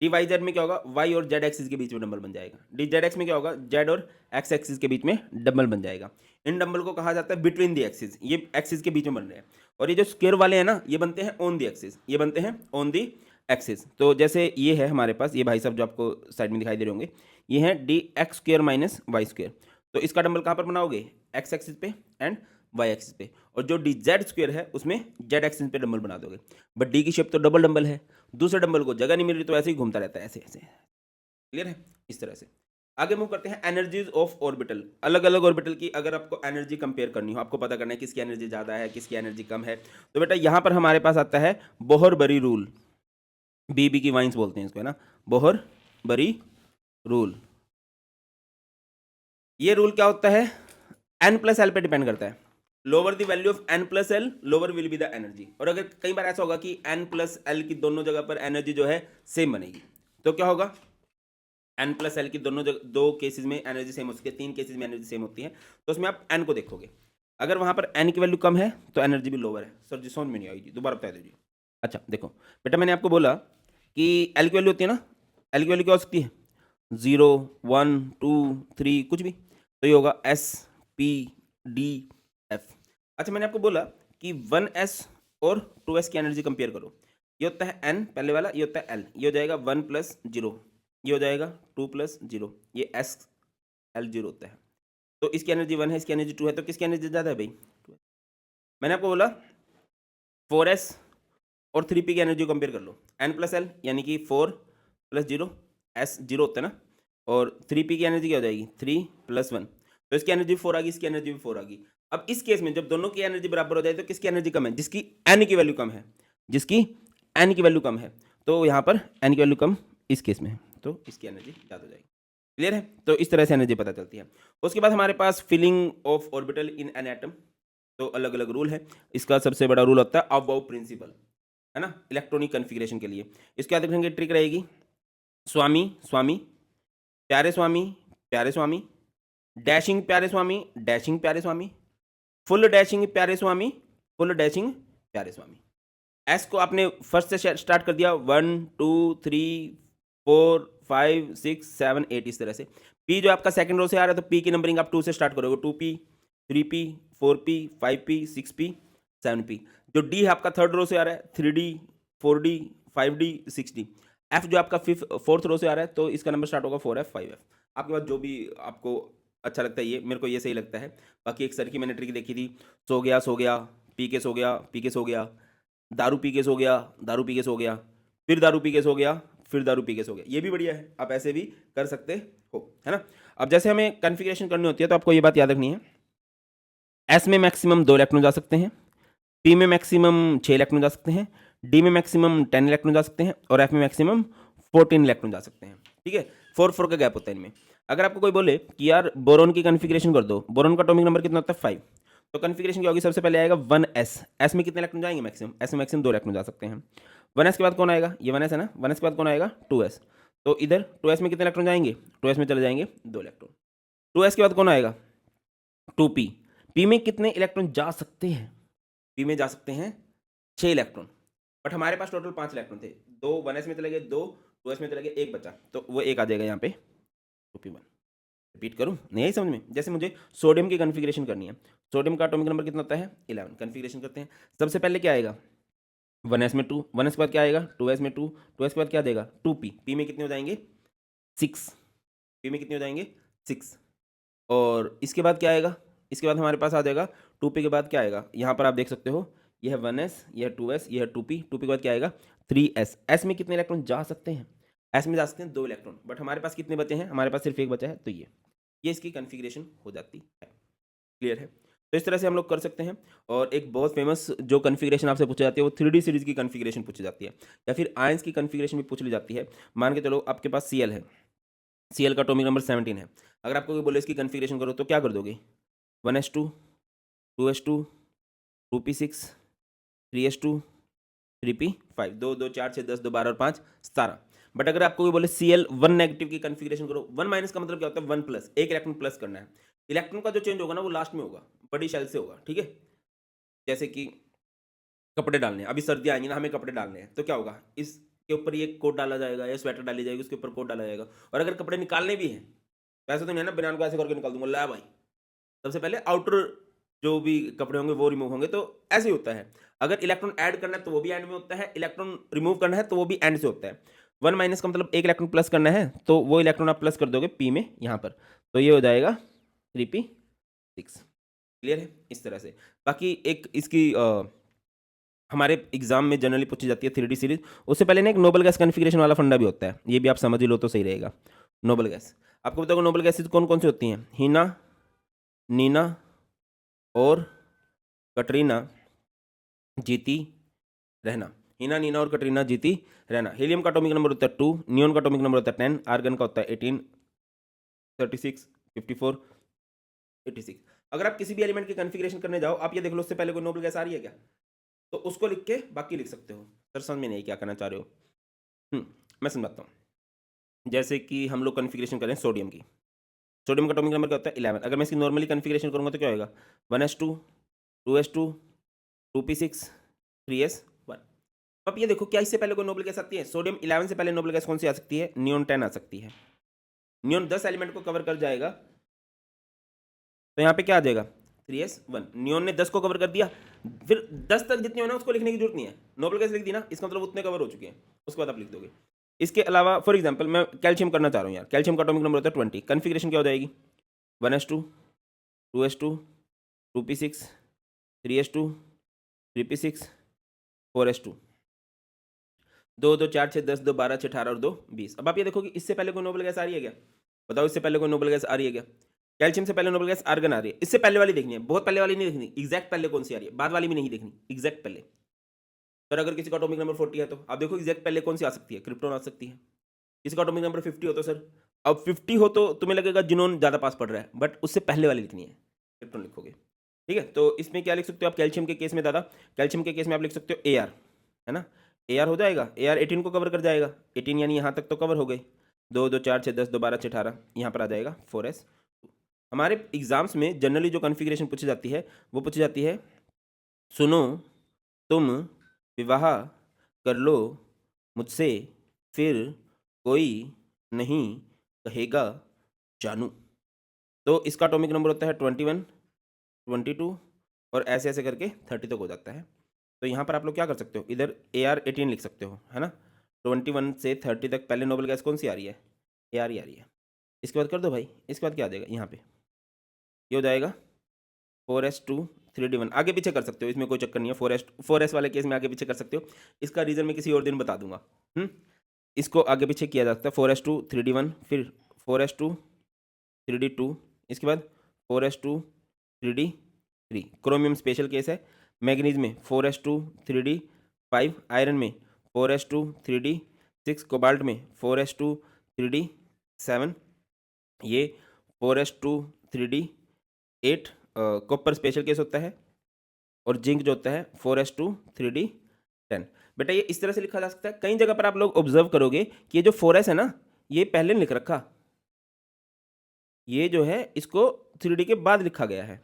डी वाई जेड में क्या होगा? वाई और जेड एक्सिस के बीच में डबल बन जाएगा। डी जेड एक्स में क्या होगा? जेड और एक्स एक्सिस के बीच में डबल बन जाएगा। इन डबल को कहा जाता है बिटवीन दी एक्सिस, ये एक्सिस के बीच में बन रहे हैं। और ये जो स्क्वेयर वाले हैं ना, ये बनते हैं ऑन दी एक्सिस, ये बनते हैं ऑन दी एक्सिस। तो जैसे ये है हमारे पास, ये भाई साहब जो आपको साइड में दिखाई दे रहे होंगे, ये है D X square minus Y square. तो इसका डबल कहाँ पर बनाओगे? एक्स एक्सिस पे एंड वाई एक्सिस पे। और जो डी जेड स्क्वेयर है उसमें जेड एक्सिस पे डबल बना दोगे। बट डी की शेप तो डबल डंबल है, दूसरे डंबल को जगह नहीं मिल रही तो ऐसे ही घूमता रहता है, ऐसे ऐसे। क्लियर है? इस तरह से आगे मूव करते हैं। एनर्जीज ऑफ ऑर्बिटल, अलग अलग ऑर्बिटल की अगर आपको एनर्जी कंपेयर करनी हो, आपको पता करना है किसकी एनर्जी ज़्यादा है किसकी एनर्जी कम है, तो बेटा यहाँ पर हमारे पास आता है बोहर बरी रूल। बीबी की वाइंस बोलते हैं इसको, है ना, बोहर बरी रूल। ये रूल क्या होता है? एन प्लस एल पे डिपेंड करता है। Lower the value of N plus L, lower will be the energy. और अगर कई बार ऐसा होगा कि एन प्लस एल की दोनों जगह पर एनर्जी जो है सेम बनेगी, तो क्या होगा? एन प्लस एल की दोनों जगह, दो केसेस में एनर्जी सेम हो सकती है, 3 केसेस में एनर्जी सेम होती है, तो उसमें आप एन को देखोगे। अगर वहां पर एन की वैल्यू कम है तो एनर्जी भी लोअर है। सर जी समझ में नहीं आई जी, दोबारा बता दीजिए। अच्छा देखो बेटा, मैंने आपको बोला कि एल की वैल्यू होती है ना, एल की वैल्यू क्या हो सकती है? 0, 1, 2, 3 कुछ भी, तो ये होगा एस पी डी एफ। अच्छा मैंने आपको बोला कि 1s और 2s की एनर्जी कंपेयर करो। ये होता है n पहले वाला, ये होता है l, ये हो जाएगा 1 + 0, ये हो जाएगा 2 + 0, ये s l 0 होता है। तो इसकी एनर्जी 1 है, इसकी एनर्जी 2 है, तो किसकी एनर्जी ज़्यादा है भाई? 2। मैंने आपको बोला 4s और 3p की एनर्जी कंपेयर कर लो। n + l यानी कि 4 + 0, s 0 होता है ना, और 3p की एनर्जी क्या हो जाएगी? 3 + 1, तो इसकी एनर्जी 4 आ गई, इसकी एनर्जी भी 4 आ गई। अब इस केस में जब दोनों की एनर्जी बराबर हो जाए तो किसकी एनर्जी कम है? जिसकी n की वैल्यू कम है, जिसकी n की वैल्यू कम है। तो यहाँ पर n की वैल्यू कम इस केस में है, तो इसकी एनर्जी ज़्यादा हो जाएगी। क्लियर है? तो इस तरह से एनर्जी पता चलती है। उसके बाद हमारे पास filling of orbital in an atom, तो अलग अलग रूल है। इसका सबसे बड़ा रूल होता है अबाउ प्रिंसिपल, है ना, इलेक्ट्रॉनिक कन्फिग्रेशन के लिए। इसके बाद देखेंगे ट्रिक रहेगी स्वामी स्वामी, प्यारे स्वामी प्यारे स्वामी, डैशिंग प्यारे स्वामी डैशिंग प्यारे स्वामी, फुल डैशिंग प्यारे स्वामी फुल डैशिंग प्यारे स्वामी। एस को आपने फर्स्ट से स्टार्ट कर दिया 1 2 3 4 5 6 7 8 इस तरह से। पी जो आपका सेकंड रो से आ रहा है तो पी की नंबरिंग आप 2 से स्टार्ट करोगे, 2p 3p 4p 5p 6p 7p। जो डी है आपका थर्ड रो से आ रहा है 3d 4d 5d 6d। F जो आपका फोर्थ रो से आ रहा है तो इसका नंबर स्टार्ट होगा 4f 5f। आपके पास जो भी आपको अच्छा लगता है, ये मेरे को ये सही लगता है। बाकी एक सर की मैंने ट्रिक देखी थी, सो गया पी के सो गया पी के सो गया, दारू पी के सो गया दारू पी के सो गया, फिर दारू पी के सो गया फिर दारू पी के सो गया। ये भी बढ़िया है, आप ऐसे भी कर सकते हो, है ना। अब जैसे हमें कन्फिग्रेशन करनी होती है तो आपको ये बात याद रखनी है, एस में मैक्सिमम 2 इलेक्ट्रॉन जा सकते हैं, पी में मैक्सिमम 6 इलेक्ट्रॉन जा सकते हैं, डी में मैक्सिमम 10 इलेक्ट्रॉन जा सकते हैं और एफ में मैक्सिमम 14 इलेक्ट्रॉन जा सकते हैं। ठीक है, 4 का गैप होता है इनमें। अगर आपको कोई बोले कि यार बोरोन की कन्फिग्रेशन कर दो, बोरोन का एटॉमिक नंबर कितना होता है 5, तो कन्फिग्रेशन क्या होगी, सबसे पहले आएगा 1s। एस में कितने इलेक्ट्रॉन जाएंगे मैक्सिमम, एस में मैक्सिमम 2 इलेक्ट्रॉन जा सकते हैं। 1s के बाद कौन आएगा, ये 1s है ना, 1s के बाद कौन आएगा 2s, तो इधर 2s में कितने इलेक्ट्रॉन जाएंगे, 2s में चले जाएंगे 2 इलेक्ट्रॉन। 2s के बाद कौन आएगा 2p, p में कितने इलेक्ट्रॉन जा सकते हैं, p में जा सकते हैं 6 इलेक्ट्रॉन, बट हमारे पास टोटल 5 इलेक्ट्रॉन थे, 2 1s में चले गए, 2 2s में चले गए, 1 बचा, तो वो 1 आ जाएगा यहाँ पे 2p1। रिपीट करूँ, नहीं आई समझ में? जैसे मुझे सोडियम की कन्फिग्रेशन करनी है, सोडियम का एटॉमिक नंबर कितना होता है 11। कन्फिग्रेशन करते हैं, सबसे पहले क्या आएगा 1s में 2, 1s के बाद क्या आएगा 2s में 2, 2s के बाद क्या देगा 2p, p में कितने हो जाएंगे 6, p में कितने हो जाएंगे 6। और इसके बाद क्या आएगा, इसके बाद हमारे पास आ जाएगा 2p के बाद क्या आएगा, यहाँ पर आप देख सकते हो यह है 1s, यह है 2s, यह है 2p, 2p के बाद क्या आएगा 3s। s में कितने इलेक्ट्रॉन जा सकते हैं, s में जा सकते हैं 2 इलेक्ट्रॉन, बट हमारे पास कितने बचे हैं, हमारे पास सिर्फ 1 बचा है, तो ये इसकी कन्फिग्रेशन हो जाती है। क्लियर है? तो इस तरह से हम लोग कर सकते हैं। और एक बहुत फेमस जो कन्फिग्रेशन आपसे पूछी जाती है वो 3D सीरीज की कन्फिग्रेशन पूछी जाती है, या फिर आयंस की कन्फिग्रेशन भी पूछ ली जाती है। मान के चलो आपके पास Cl है, Cl का एटॉमिक नंबर 17 है, अगर आपको कोई बोले इसकी कन्फिग्रेशन करो तो क्या कर दोगे 1s2 2s2 2p6 3s2 3p5, 2 2 4 6 10 2 12 और 5 17। बट अगर आपको कोई बोले Cl1 नेगेटिव की कन्फिग्रेशन करो, 1 माइनस का मतलब क्या होता है 1 प्लस, एक इलेक्ट्रॉन प्लस करना है। इलेक्ट्रॉन का जो चेंज होगा ना वो लास्ट में होगा, बड़ी शेल से होगा। ठीक है, जैसे कि कपड़े डालने हैं, अभी सर्दी आएंगी ना, हमें कपड़े डालने हैं, तो क्या होगा इसके ऊपर ये कोट डाला जाएगा या स्वेटर डाली जाएगी, उसके ऊपर कोट डाला जाएगा। और अगर कपड़े निकालने भी हैं, वैसे तो नहीं है ना बनियान को ऐसे करके निकाल दूंगा, ला भाई, सबसे पहले आउटर जो भी कपड़े होंगे वो रिमूव होंगे, तो ऐसे ही होता है। अगर इलेक्ट्रॉन ऐड करना है तो वो भी एंड में होता है, इलेक्ट्रॉन रिमूव करना है तो वो भी एंड से होता है। 1 माइनस का मतलब एक इलेक्ट्रॉन प्लस करना है, तो वो इलेक्ट्रॉन आप प्लस कर दोगे पी में यहाँ पर, तो ये हो जाएगा 3p6। क्लियर है? इस तरह से। बाकी एक इसकी हमारे एग्जाम में जनरली पूछी जाती है 3D सीरीज, उससे पहले ना एक नोबल गैस कन्फिग्रेशन वाला फंडा भी होता है, ये भी आप समझ ही लो तो सही रहेगा। नोबल गैस आपको बताओ, नोबल गैसेज कौन कौन सी होती हैं, हीना नीना और कटरीना जीती रहना, हीना नीना और कटरीना जीती रहना। हीलियम का एटॉमिक नंबर होता है 2, नियोन का एटॉमिक नंबर होता है 10, आर्गन का होता है 18 36 54 86। अगर आप किसी भी एलिमेंट की कन्फिग्रेशन करने जाओ, आप ये देख लो उससे पहले कोई नोबल गैस आ रही है क्या, तो उसको लिख के बाकी लिख सकते हो। सर समझ में नहीं क्या करना चाह रहे हो, मैं समझाता हूँ। जैसे कि हम लोग कन्फिग्रेशन करें सोडियम की, सोडियम का एटॉमिक नंबर क्या होता है 11। अगर मैं इसकी नॉर्मली कन्फिग्रेशन करूँगा तो क्या होगा 1s2 2s2 2p6 3s1। अब ये देखो क्या इससे पहले कोई नोबल गैस आती है, सोडियम 11 से पहले नोबल गैस कौन सी आ सकती है, नियोन 10 आ सकती है। नियोन 10 एलिमेंट को कवर कर जाएगा, तो यहाँ पे क्या आ जाएगा 3s1। नियोन ने 10 को कवर कर दिया, फिर 10 तक जितने होना उसको लिखने की जरूरत नहीं है, नोबल गैस लिख दी ना, इसका मतलब उतने कवर हो चुके हैं, उसके बाद आप लिख दोगे। इसके अलावा फॉर एग्जांपल मैं कैल्शियम करना चाह रहा हूँ यार, कैल्शियम का एटॉमिक नंबर होता है 20, कन्फिग्रेशन क्या हो जाएगी 1s2 2s2 2p6 3s2 3p6 4s2, 2 2 4 6 10 2 12 6 18 और 2 20। अब आप ये देखो कि इससे पहले कोई नोबल गैस आ रही है क्या, बताओ इससे पहले कोई नोबल गैस आ रही है क्या। कैल्शियम से पहले नोबल गैस आर्गन आ रही है, इससे पहले वाली देखनी है, बहुत पहले वाली नहीं देखनी, एग्जैक्ट पहले कौन सी आ रही है, बाद वाली भी नहीं देखनी, एग्जैक्ट पहले। सर अगर किसी का एटॉमिक नंबर 40 है तो आप देखो एग्जैक्ट पहले कौन सी आ सकती है, क्रिप्टॉन आ सकती है। किसी का एटॉमिक नंबर 50 हो तो सर अब 50 हो तो तुम्हें लगेगा जिनोन ज़्यादा पास पड़ रहा है, बट उससे पहले वाली लिखनी है, इलेक्ट्रॉन लिखोगे। ठीक है, तो इसमें क्या लिख सकते हो आप कैल्शियम के केस में दादा? कैल्शियम के केस में आप लिख सकते हो AR, है ना? AR हो जाएगा, AR 18 को कवर कर जाएगा। 18 यानी यहाँ तक तो कवर हो गई। 2 2 4 6 10 2 12 6 18, यहाँ पर आ जाएगा 4s। हमारे एग्जाम्स में जनरली जो कॉन्फ़िगरेशन पूछी जाती है वो पूछी जाती है, सुनो तुम विवाह कर लो मुझसे, फिर कोई नहीं कहेगा जानू। तो इसका एटॉमिक नंबर होता है 21, 22 और ऐसे ऐसे करके 30 तक हो जाता है। तो यहाँ पर आप लोग क्या कर सकते हो, इधर AR 18 लिख सकते हो, है ना? 21 से 30 तक पहले नोबल गैस कौन सी आ रही है? AR ही आ रही है। इसके बाद कर दो भाई, इसके बाद क्या आ जाएगा यहाँ पे? ये हो जाएगा 4s2 3d1। आगे पीछे कर सकते हो, इसमें कोई चक्कर नहीं है। 4s वाले केस में आगे पीछे कर सकते हो। इसका रीज़न मैं किसी और दिन बता दूंगा। इसको आगे पीछे किया जा सकता है। 4s2 3d1, फिर 4s2 3d2, इसके बाद 4s2 3d3। Chromium special case है। मैग्नीज में 4s2 3d5, आयरन में 4s2 3d6, कोबाल्ट में 4s2 3d7, ये 4s2 3d8 copper special case होता है। और जिंक जो होता है 4s2 3d10। बेटा ये इस तरह से लिखा जा सकता है। कई जगह पर आप लोग ऑब्जर्व करोगे कि ये जो 4s है ना, ये पहले नहीं लिख रखा, ये जो है इसको 3d के बाद लिखा गया है।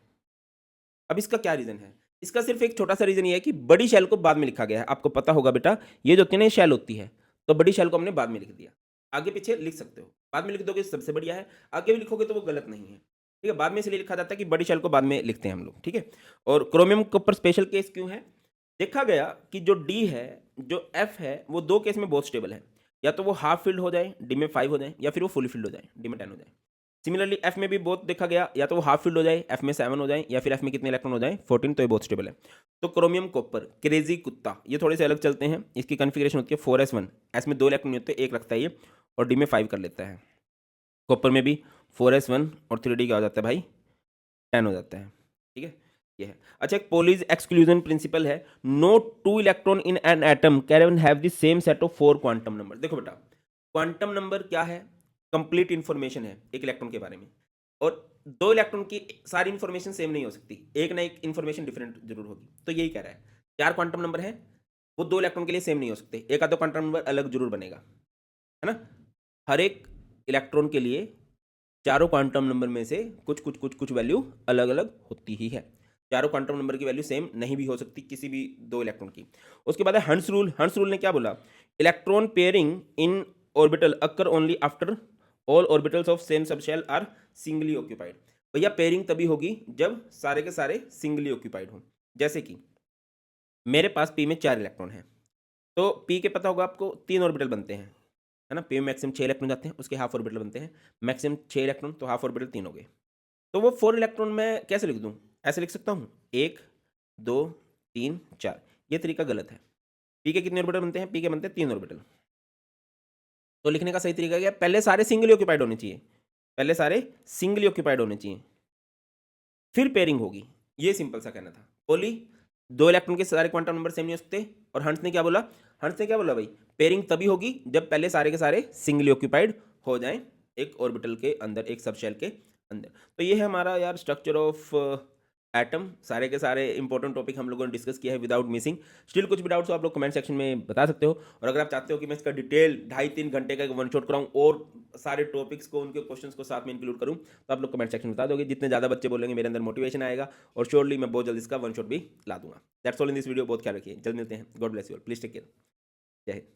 अब इसका क्या रीजन है? इसका सिर्फ एक छोटा सा रीजन ये है कि बड़ी शेल को बाद में लिखा गया है। आपको पता होगा बेटा, ये जो होती है ना, ये शेल होती है, तो बड़ी शेल को हमने बाद में लिख दिया। आगे पीछे लिख सकते हो, बाद में लिख दोगे सबसे बढ़िया है, आगे भी लिखोगे तो वो गलत नहीं है। ठीक है, बाद में इसलिए लिखा जाता है कि बड़ी शेल को बाद में लिखते हैं हम लोग। ठीक है, और क्रोमियम के ऊपर स्पेशल केस क्यों है? देखा गया कि जो डी है, जो एफ है, वो दो केस में बहुत स्टेबल है। या तो वो हाफ फिल्ड हो जाए, डी में 5 हो जाए, या फिर वो फुली फिल्ड हो जाए, डी में 10 हो जाए। सिमिलरली एफ में भी बहुत देखा गया, या तो वो हाफ फिल्ड हो जाए, एफ में 7 हो जाए, या फिर एफ में कितने इलेक्ट्रॉन हो जाए 14, तो ये बहुत स्टेबल है। तो क्रोमियम कॉपर क्रेजी कुत्ता, ये थोड़े से अलग चलते हैं। इसकी कॉन्फ़िगरेशन होती है 4s1, एस में 2 इलेक्ट्रॉन नहीं होते, एक रखता है ये, और डी में 5 कर लेता है। कॉपर में भी 4s1 और 3d क्या हो जाता है भाई? 10 हो जाता है। ठीक है, ये है। अच्छा, एक पोलीज एक्सक्लूजन प्रिंसिपल है, no 2 electron in an atom can have the same set of 4 quantum number. देखो बेटा, क्वांटम नंबर क्या है? कंप्लीट इंफॉर्मेशन है एक इलेक्ट्रॉन के बारे में, और 2 इलेक्ट्रॉन की सारी इंफॉर्मेशन सेम नहीं हो सकती, एक ना एक इंफॉर्मेशन डिफरेंट जरूर होगी। तो यही कह रहा है, 4 क्वांटम नंबर है, वो 2 इलेक्ट्रॉन के लिए सेम नहीं हो सकते, एक आधा क्वांटम नंबर अलग जरूर बनेगा, है ना? हर एक इलेक्ट्रॉन के लिए चारों क्वांटम नंबर में से कुछ वैल्यू अलग अलग होती ही है। चारों क्वांटम नंबर की वैल्यू सेम नहीं भी हो सकती किसी भी 2 इलेक्ट्रॉन की। उसके बाद है हंस रूल। हंस रूल ने क्या बोला? Electron pairing in orbital occur only after all orbitals of same subshell are singly occupied. भैया पेयरिंग तभी होगी जब सारे के सारे सिंगली ऑक्यूपाइड हो। जैसे कि मेरे पास पी में 4 इलेक्ट्रॉन है, तो पी के पता होगा आपको 3 ऑर्बिटल बनते हैं, है ना? पी में मैक्सिमम 6 इलेक्ट्रॉन जाते हैं, उसके हाफ ऑर्बिटल बनते हैं, मैक्सिमम 6 इलेक्ट्रॉन, तो हाफ ऑर्बिटल 3 हो गए। तो वो 4 इलेक्ट्रॉन मैं कैसे लिख दूं? ऐसे लिख सकता हूँ, 1 2 3 4। ये तरीका गलत है। पी के कितने ऑर्बिटल बनते हैं? पी के बनते हैं 3 ऑर्बिटल। तो लिखने का सही तरीका क्या है? पहले सारे सिंगली ऑक्यूपाइड होने चाहिए, पहले सारे सिंगली ऑक्यूपाइड होने चाहिए, फिर पेयरिंग होगी। ये सिंपल सा कहना था। बोली 2 इलेक्ट्रॉन के सारे क्वांटम नंबर सेम नहीं हो सकते, और हंस ने क्या बोला? हंस ने क्या बोला भाई? पेयरिंग तभी होगी जब पहले सारे के सारे सिंगली ऑक्यूपाइड हो जाएं एक ऑर्बिटल के अंदर, एक सबशेल के अंदर। तो ये है हमारा यार स्ट्रक्चर ऑफ एटम। सारे के सारे इंपॉर्टेंट टॉपिक हम लोगों ने डिस्कस किया है विदाउट मिसिंग। स्टिल कुछ भी डाउट्स हो आप लोग कमेंट सेक्शन में बता सकते हो, और अगर आप चाहते हो कि मैं इसका डिटेल 2.5-3 घंटे का वन शॉट कराऊं और सारे टॉपिक्स को, उनके क्वेश्चंस को साथ में इंक्लूड करूं, तो आप लोग कमेंट सेक्शन में बता दोगे। जितने ज़्यादा बच्चे बोलेंगे मेरे अंदर मोटिवेशन आएगा, और श्योरली मैं बहुत जल्दी इसका वन शॉट भी ला दूंगा। That's all in this video. बहुत ख्याल रखिए, जल्द मिलते हैं। God bless you all, please take care. जय हिंद।